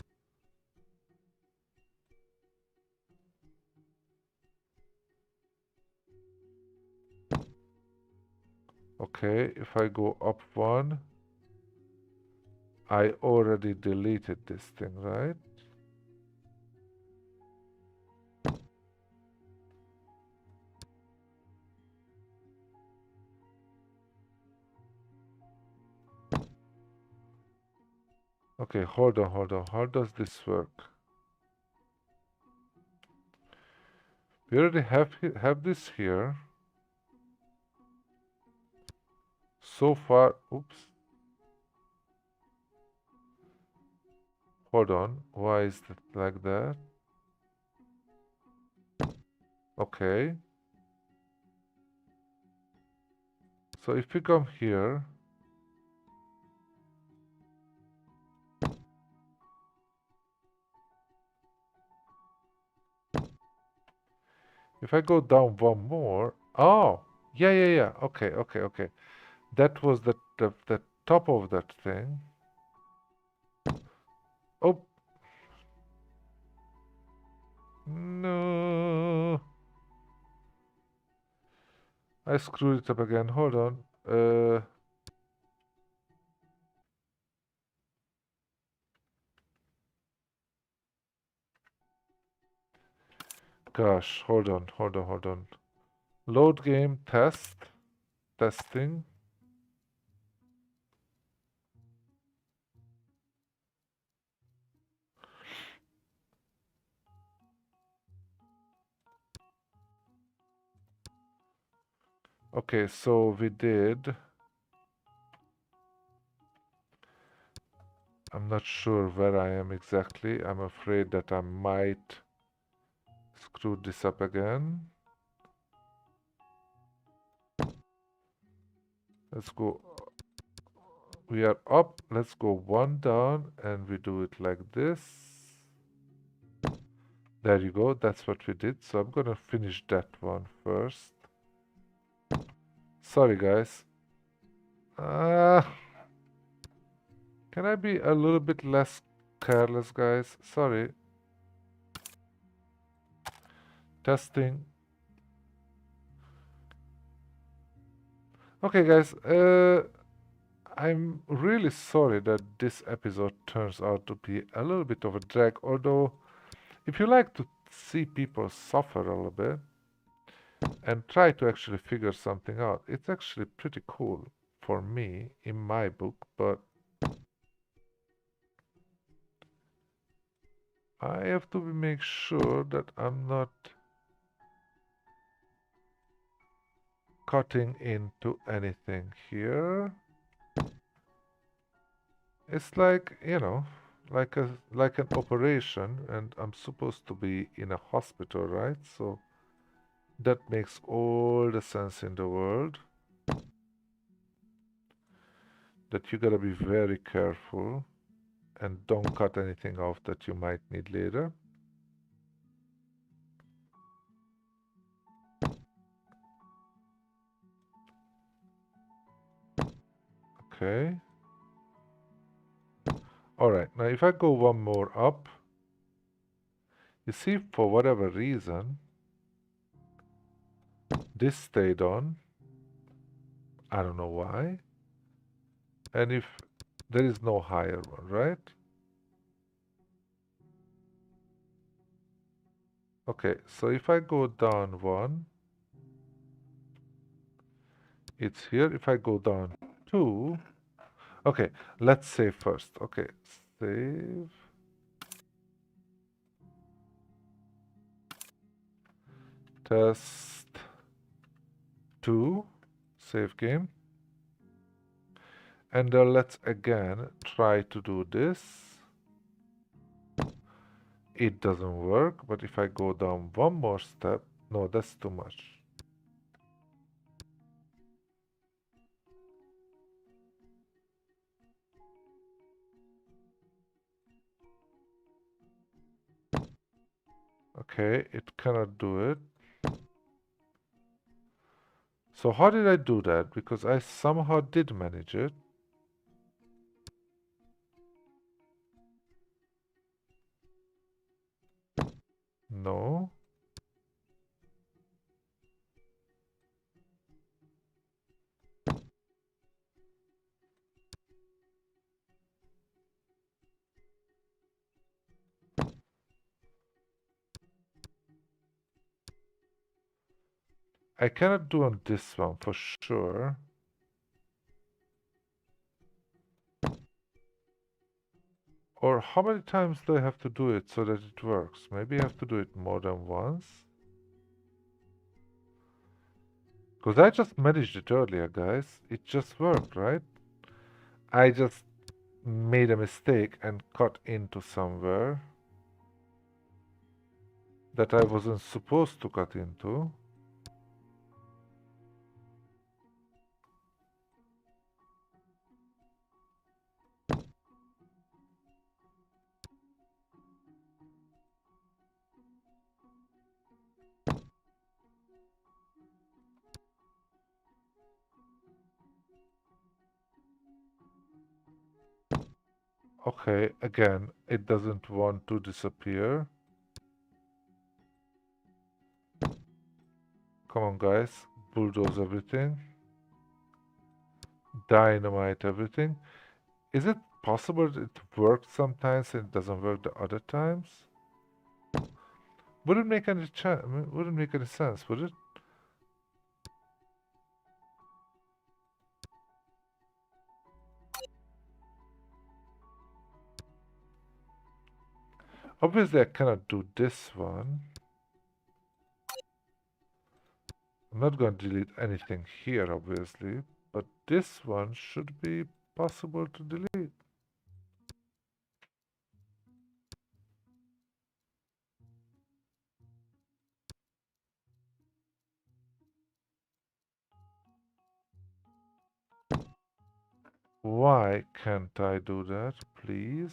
Speaker 1: Okay, if I go up one, I already deleted this thing, right? Okay, hold on, hold on. How does this work? We already have this here. So far, oops. Hold on. Why is it like that? Okay. So if we come here, if I go down one more, oh, yeah, yeah, yeah. Okay, okay, okay. That was the top of that thing. Oh, no. I screwed it up again. Hold on. Gosh, hold on, hold on, hold on. Load game test, testing. Okay, so we did. I'm not sure where I am exactly. I'm afraid that I might screw this up again. Let's go. We are up. Let's go one down and we do it like this. There you go. That's what we did. So I'm gonna finish that one first. Sorry, guys. Uh, can I be a little bit less careless, guys? Sorry. Testing. Okay, guys. I'm really sorry that this episode turns out to be a little bit of a drag, although if you like to see people suffer a little bit and try to actually figure something out, it's actually pretty cool for me in my book, but I have to make sure that I'm not cutting into anything here. It's like, like an operation, and I'm supposed to be in a hospital, right? So that makes all the sense in the world that you gotta be very careful and don't cut anything off that you might need later. Okay. Alright, now if I go one more up, you see, for whatever reason, this stayed on. I don't know why. And if there is no higher one, right? Okay, so if I go down one, it's here. If I go down two, okay, let's save first. Okay, save. Test 2, save game. And let's again try to do this. It doesn't work, but if I go down one more step, no, that's too much. Okay, it cannot do it. So how did I do that? Because I somehow did manage it. No. I cannot do on this one for sure. Or how many times do I have to do it so that it works? Maybe I have to do it more than once. Because I just managed it earlier, guys. It just worked, right? I just made a mistake and cut into somewhere that I wasn't supposed to cut into. Okay, again, it doesn't want to disappear. Come on, guys. Bulldoze everything. Dynamite everything. Is it possible that it works sometimes and it doesn't work the other times? Wouldn't make any wouldn't make any sense, would it? Obviously, I cannot do this one. I'm not going to delete anything here, obviously, but this one should be possible to delete. Why can't I do that, please?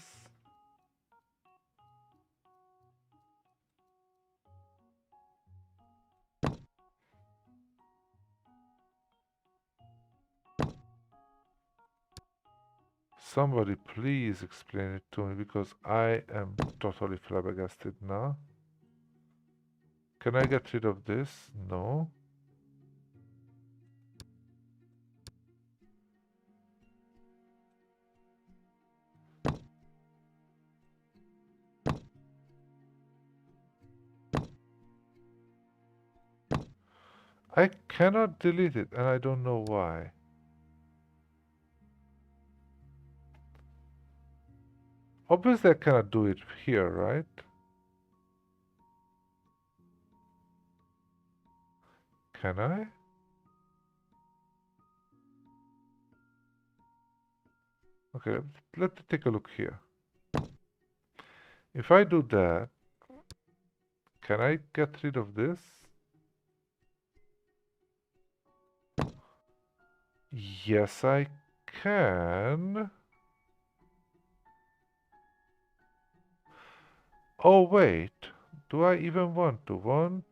Speaker 1: Somebody please explain it to me because I am totally flabbergasted now. Can I get rid of this? No. I cannot delete it and I don't know why. Obviously I cannot do it here, right? Can I? Okay, let's take a look here. If I do that, can I get rid of this? Yes, I can. Oh, wait. Do I even want to? 1,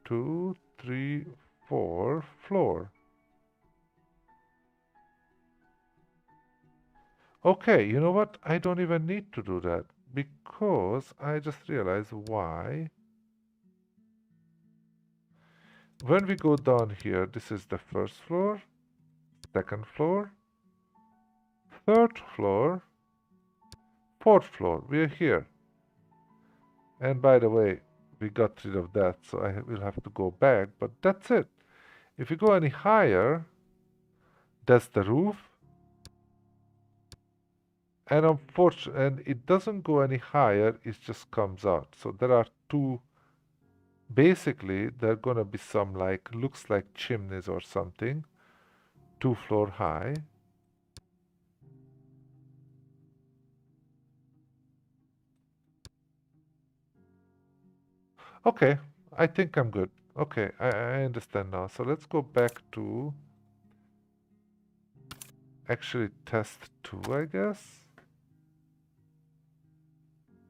Speaker 1: 2, 3, 4, floor. Okay, you know what? I don't even need to do that because I just realized why. When we go down here, this is the first floor, second floor, third floor, fourth floor. We're here. And by the way, we got rid of that, so I will have to go back, but that's it. If you go any higher, that's the roof. And unfortunately, and it doesn't go any higher, it just comes out. So there are two, basically, there are gonna be some like, looks like chimneys or something, 2 floor high. Okay, I think I'm good. Okay, I understand now. So let's go back to actually test 2, I guess.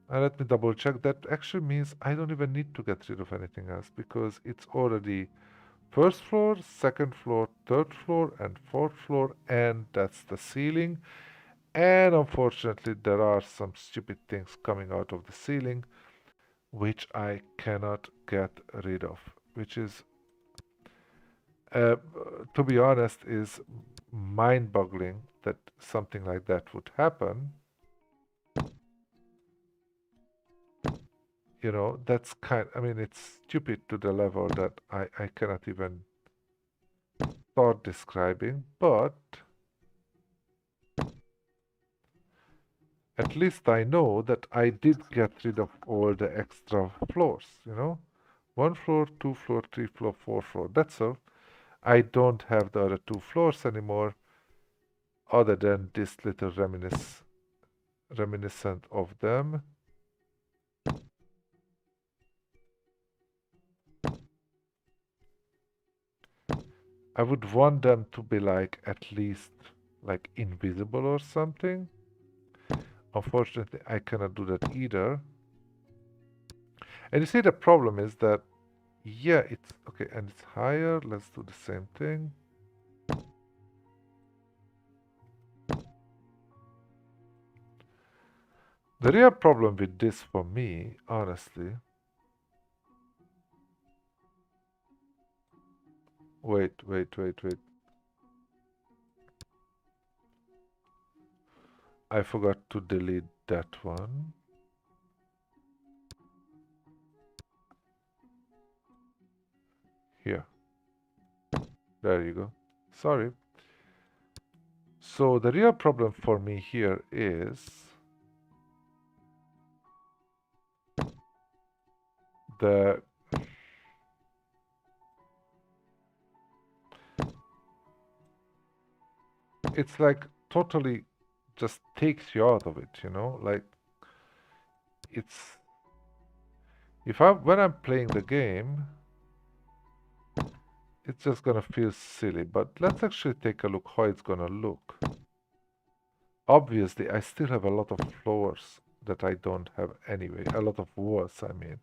Speaker 1: And let me double check. That actually means I don't even need to get rid of anything else because it's already first floor, second floor, third floor, and fourth floor, and that's the ceiling. And unfortunately, there are some stupid things coming out of the ceiling which I cannot get rid of, which is, uh, to be honest, is mind-boggling that something like that would happen. You know, that's I mean, it's stupid to the level that I cannot even start describing, but at least I know that I did get rid of all the extra floors, you know? 1 floor, 2 floor, 3 floor, 4 floor. That's all. I don't have the other 2 floors anymore, other than this little reminiscent of them. I would want them to be like at least like invisible or something. Unfortunately, I cannot do that either. And you see, the problem is that, yeah, it's okay, and it's higher. Let's do the same thing. The real problem with this for me, honestly, wait. I forgot to delete that one. Here, there you go. Sorry. So the real problem for me here is the it's like totally just takes you out of it, you know? Like it's if I when I'm playing the game, it's just gonna feel silly. But let's actually take a look how it's gonna look. Obviously, I still have a lot of floors that I don't have anyway. A lot of walls, I mean.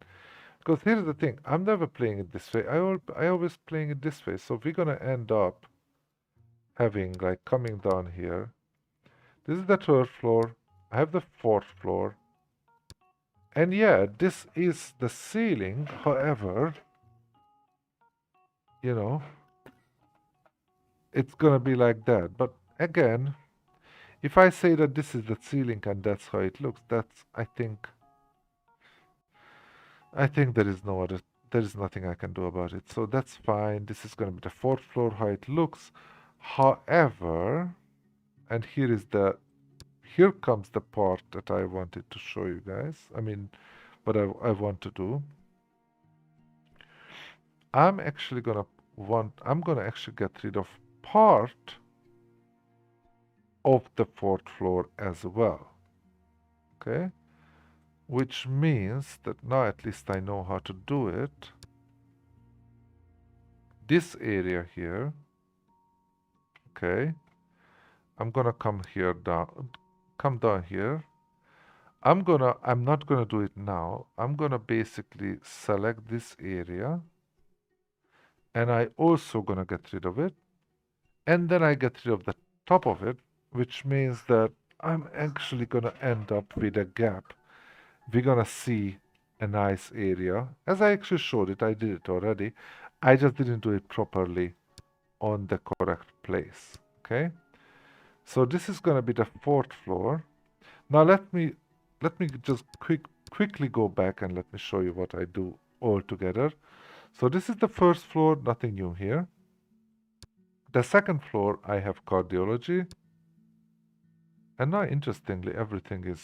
Speaker 1: Because here's the thing, I'm never playing it this way. I always playing it this way. So we're gonna end up having like coming down here. This is the third floor. I have the fourth floor. And yeah, this is the ceiling. However, you know, it's gonna be like that. But again, if I say that this is the ceiling and that's how it looks, that's I think there is no other there is nothing I can do about it. So that's fine. This is gonna be the fourth floor how it looks. However, and here comes the part that I wanted to show you guys. I mean, what I want to do. I'm actually gonna I'm gonna actually get rid of part of the fourth floor as well. Okay? Which means that now at least I know how to do it. This area here, okay? I'm gonna come here down, come down here. I'm not gonna do it now. I'm gonna basically select this area and I also gonna get rid of it. And then I get rid of the top of it, which means that I'm actually gonna end up with a gap. We're gonna see a nice area. As I actually showed it, I did it already. I just didn't do it properly on the correct place. Okay? So this is gonna be the fourth floor. Now let me just quickly go back and let me show you what I do all together. So this is the first floor, nothing new here. The second floor I have cardiology, and now interestingly everything is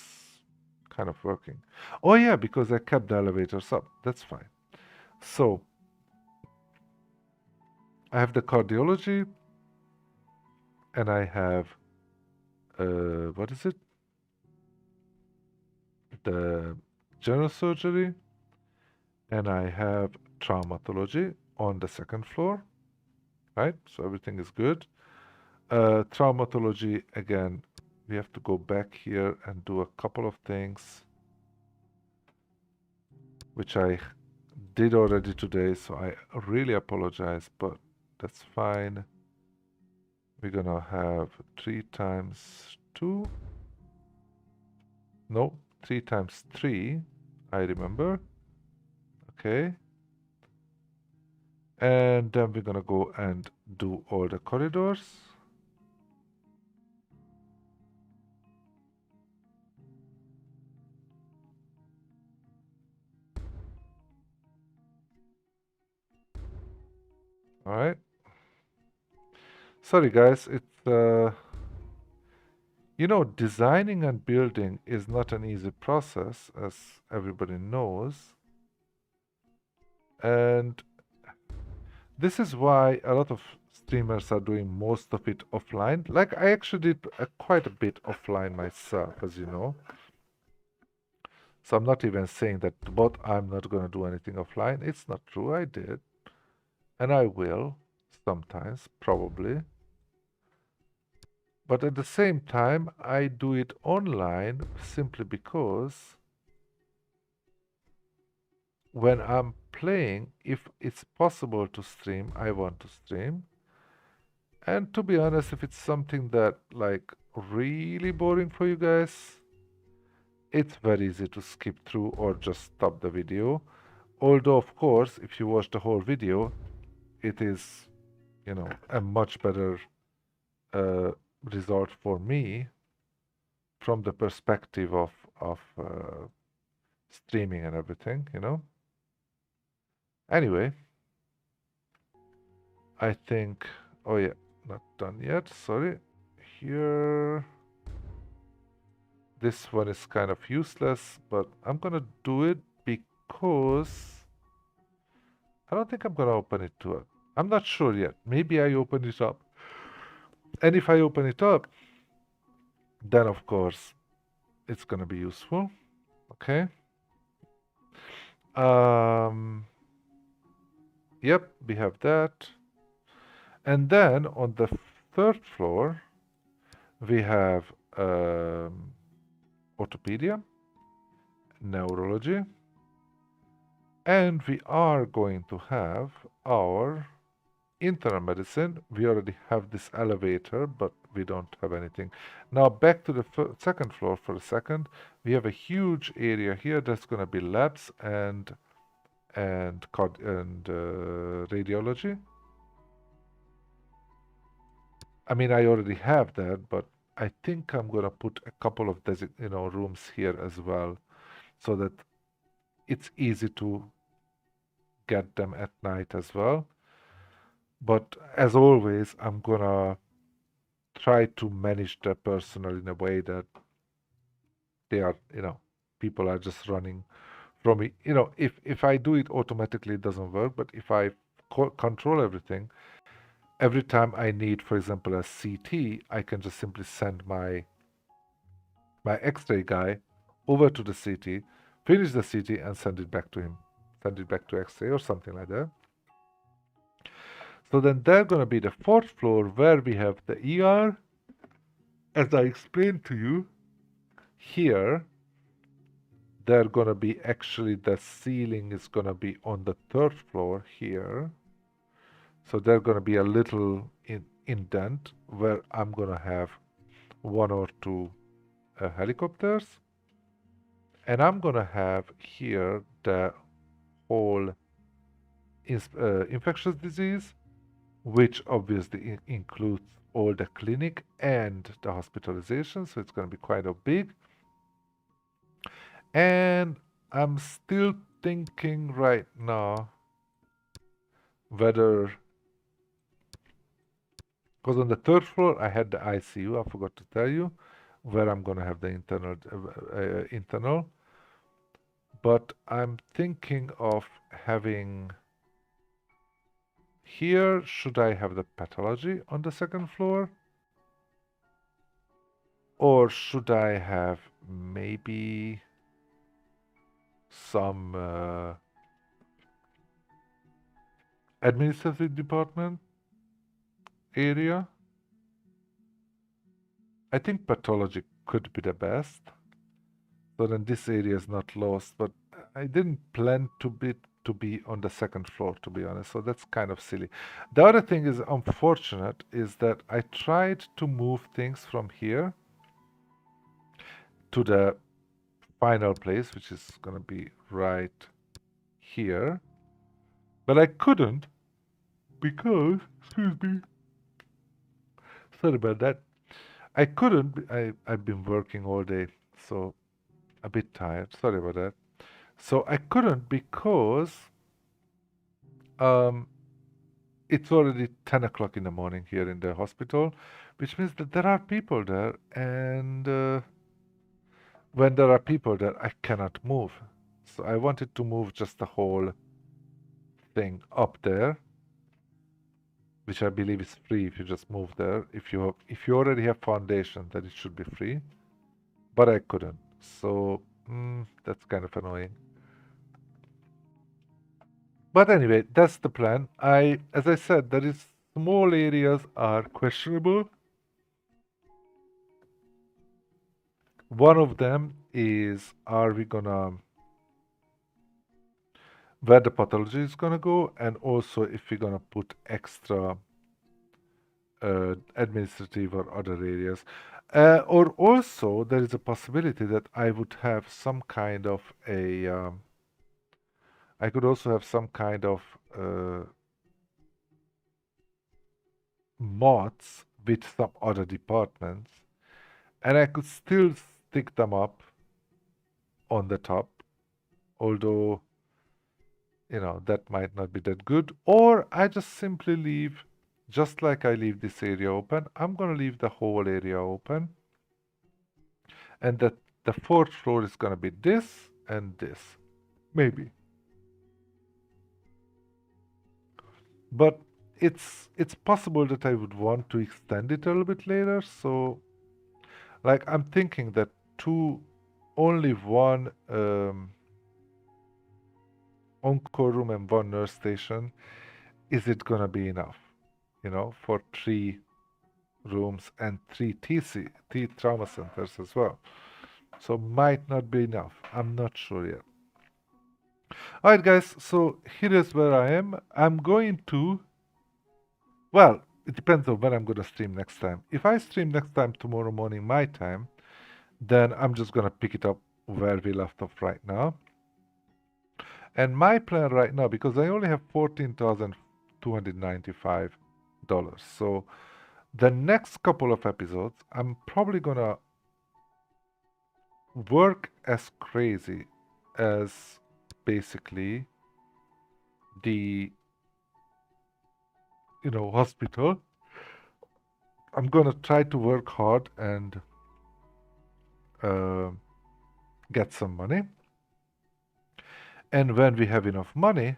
Speaker 1: kind of working. Oh yeah, because I kept the elevators up. That's fine. So I have the cardiology and I have what is it? The general surgery, and I have traumatology on the second floor, right? So everything is good. Traumatology, again, we have to go back here and do a couple of things, which I did already today, so I really apologize, but that's fine. We're gonna have 3 times 2. No, 3 times 3, I remember. Okay. And then we're gonna go and do all the corridors. All right. Sorry, guys. Designing and building is not an easy process, as everybody knows. And this is why a lot of streamers are doing most of it offline. Like, I actually did quite a bit offline myself, as you know. So I'm not even saying that, but I'm not going to do anything offline. It's not true. I did. And I will sometimes, probably. But at the same time, I do it online simply because when I'm playing, if it's possible to stream, I want to stream. And to be honest, if it's something that like really boring for you guys, it's very easy to skip through or just stop the video. Although, of course, if you watch the whole video, it is, a much better uh, result for me from the perspective of streaming and everything. Anyway, I think. Oh yeah, not done yet. Sorry. Here. This one is kind of useless, but I'm gonna do it because I don't think I'm gonna open it to it. I'm not sure yet. Maybe I open it up. And if I open it up, then of course it's gonna be useful. Okay. Um, yep, we have that. And then on the third floor, we have orthopedia, neurology, and we are going to have our internal medicine. We already have this elevator, but we don't have anything. Now back to the second floor for a second. We have a huge area here that's going to be labs and radiology. I mean, I already have that, but I think I'm gonna put a couple of rooms here as well, so that it's easy to get them at night as well. But as always, I'm gonna try to manage the personnel in a way that they are, people are just running from me. If I do it automatically, it doesn't work. But if I control everything. Every time I need, for example, a CT, I can just simply send my X-ray guy over to the CT, finish the CT, and send it back to him, send it back to X-ray or something like that. So then they're going to be the fourth floor where we have the ER. As I explained to you, here they're going to be actually the ceiling is going to be on the third floor here. So there's going to be a little indent where I'm going to have one or two helicopters. And I'm going to have here the whole infectious disease, which obviously includes all the clinic and the hospitalization. So it's going to be quite a big. And I'm still thinking right now whether, because on the third floor I had the ICU, I forgot to tell you, where I'm going to have the internal. But I'm thinking of having here, should I have the pathology on the second floor? Or should I have maybe some administrative department area? I think pathology could be the best. So then this area is not lost, but I didn't plan to be on the second floor, to be honest. So that's kind of silly. The other thing is unfortunate is that I tried to move things from here to the final place, which is going to be right here. But I couldn't because, excuse me, sorry about that. I couldn't, I've been working all day, so a bit tired. Sorry about that. So I couldn't because um, it's already 10 o'clock in the morning here in the hospital, which means that there are people there. And when there are people there, I cannot move. So I wanted to move just the whole thing up there, which I believe is free if you just move there. If you already have foundation, then it should be free. But I couldn't. So that's kind of annoying. But anyway, that's the plan. As I said, there is small areas are questionable. One of them is, are we gonna where the pathology is gonna go, and also if we're gonna put extra administrative or other areas. Or also, there is a possibility that I would have some kind of a. I could also have some kind of mods with some other departments, and I could still stick them up on the top, although that might not be that good. Or I just simply leave, just like I leave this area open, I'm gonna leave the whole area open, and that the fourth floor is gonna be this and this, maybe. But it's possible that I would want to extend it a little bit later. So, like, I'm thinking that only one on-call room and one nurse station, is it gonna be enough? For 3 rooms and 3 trauma centers as well. So might not be enough. I'm not sure yet. All right, guys. So here is where I am. I'm going to. Well, it depends on when I'm going to stream next time. If I stream next time tomorrow morning my time, then I'm just going to pick it up where we left off right now. And my plan right now, because I only have $14,295, so the next couple of episodes, I'm probably going to work as crazy as basically the hospital. I'm gonna try to work hard and uh, get some money, and when we have enough money,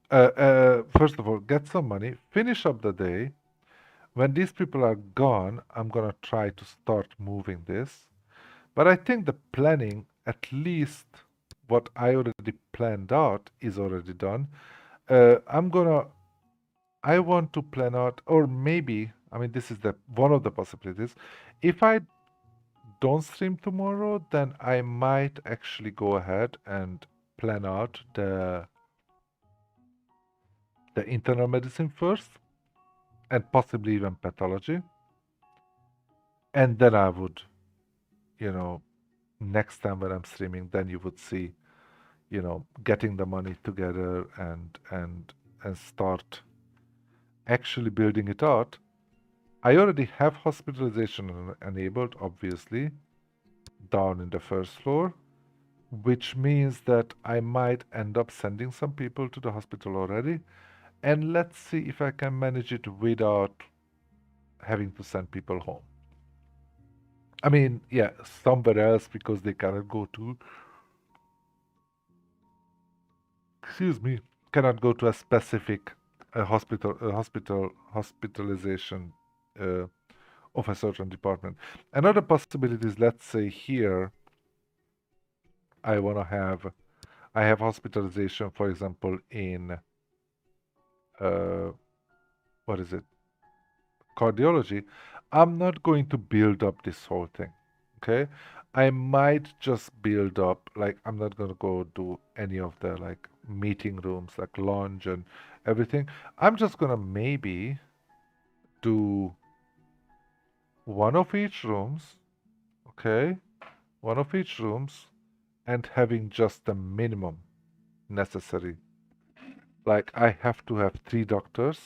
Speaker 1: First of all, get some money, finish up the day. When these people are gone, I'm gonna try to start moving this. But I think the planning, at least what I already planned out, is already done. I'm gonna, I want to plan out, or maybe, I mean, this is the one of the possibilities. If I don't stream tomorrow, then I might actually go ahead and plan out the internal medicine first, and possibly even pathology, and then I would, you know, next time when I'm streaming, then you would see, getting the money together and start actually building it out. I already have hospitalization enabled, obviously, down in the first floor, which means that I might end up sending some people to the hospital already. And let's see if I can manage it without having to send people home. I mean, yeah, somewhere else because they cannot go to, excuse me, cannot go to a specific hospitalization uh, of a certain department. Another possibility is, let's say here, I want to have, I have hospitalization, for example, in, uh, what is it, cardiology. I'm not going to build up this whole thing. Okay. I might just build up, like, I'm not going to go do any of the like meeting rooms, like lounge and everything. I'm just going to maybe do one of each rooms, okay? One of each rooms, and having just the minimum necessary. Like, I have to have 3 doctors.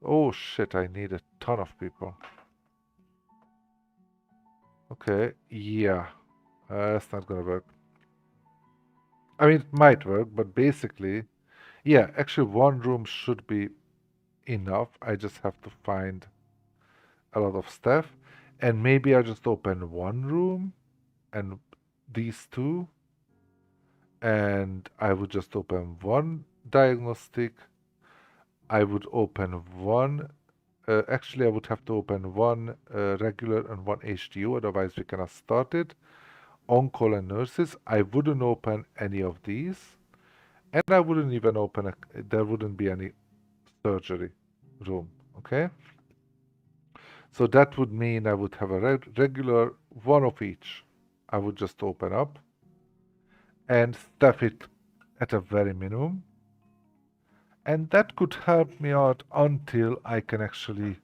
Speaker 1: Oh shit, I need a ton of people. Okay, yeah. That's not gonna work. I mean, it might work, but basically, yeah, actually, one room should be enough. I just have to find a lot of stuff. And maybe I just open one room and these two, and I would just open one diagnostic. I would open one. Actually, I would have to open one regular and one HDU, otherwise we cannot start it. On-call and nurses, I wouldn't open any of these, and I wouldn't even open there wouldn't be any surgery room. Okay, so that would mean I would have a regular one of each. I would just open up and stuff it at a very minimum, and that could help me out until I can actually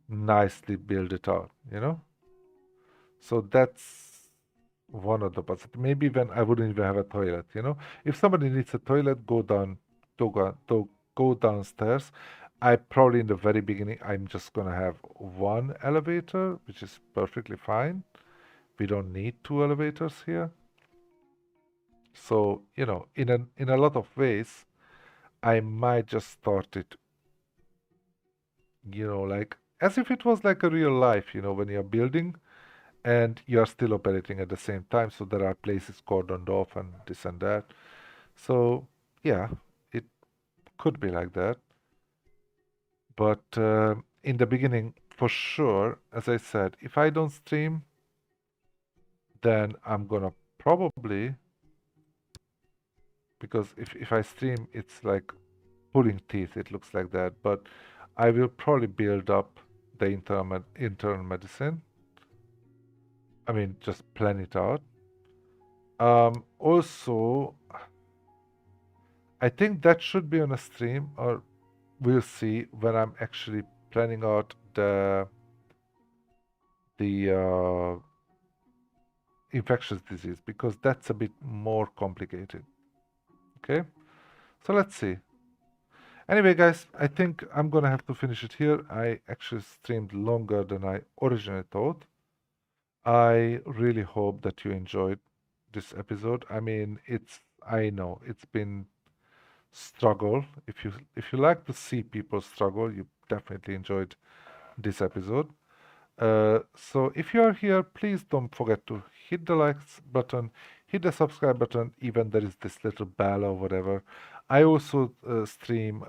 Speaker 1: nicely build it out. So that's one of the possibilities. Maybe when I wouldn't even have a toilet. If somebody needs a toilet, go downstairs. I probably in the very beginning I'm just gonna have one elevator, which is perfectly fine. We don't need 2 elevators here. So, in a lot of ways, I might just start it, like as if it was like a real life, when you're building and you're still operating at the same time. So there are places cordoned off and this and that. So yeah, it could be like that. But in the beginning, for sure, as I said, if I don't stream, then I'm gonna probably, because if I stream, it's like pulling teeth. It looks like that. But I will probably build up the internal medicine. I mean, just plan it out. Also, I think that should be on a stream, or we'll see when I'm actually planning out the infectious disease, because that's a bit more complicated. Okay, so let's see. Anyway, guys, I think I'm gonna have to finish it here. I actually streamed longer than I originally thought. I really hope that you enjoyed this episode. I mean, I know it's been struggle. If you like to see people struggle, you definitely enjoyed this episode. So if you are here, please don't forget to hit the likes button, hit the subscribe button. Even there is this little bell or whatever. I also stream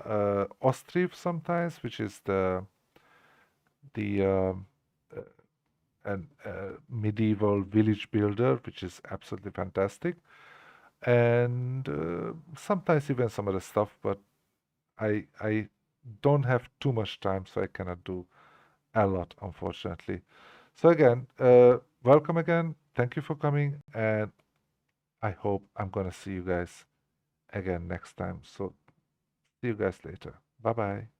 Speaker 1: Ostriv sometimes, which is the uh, an medieval village builder, which is absolutely fantastic, and sometimes even some other stuff. But I don't have too much time, so I cannot do a lot, unfortunately. So again, welcome again. Thank you for coming, and I hope I'm gonna see you guys again next time. So see you guys later. Bye bye.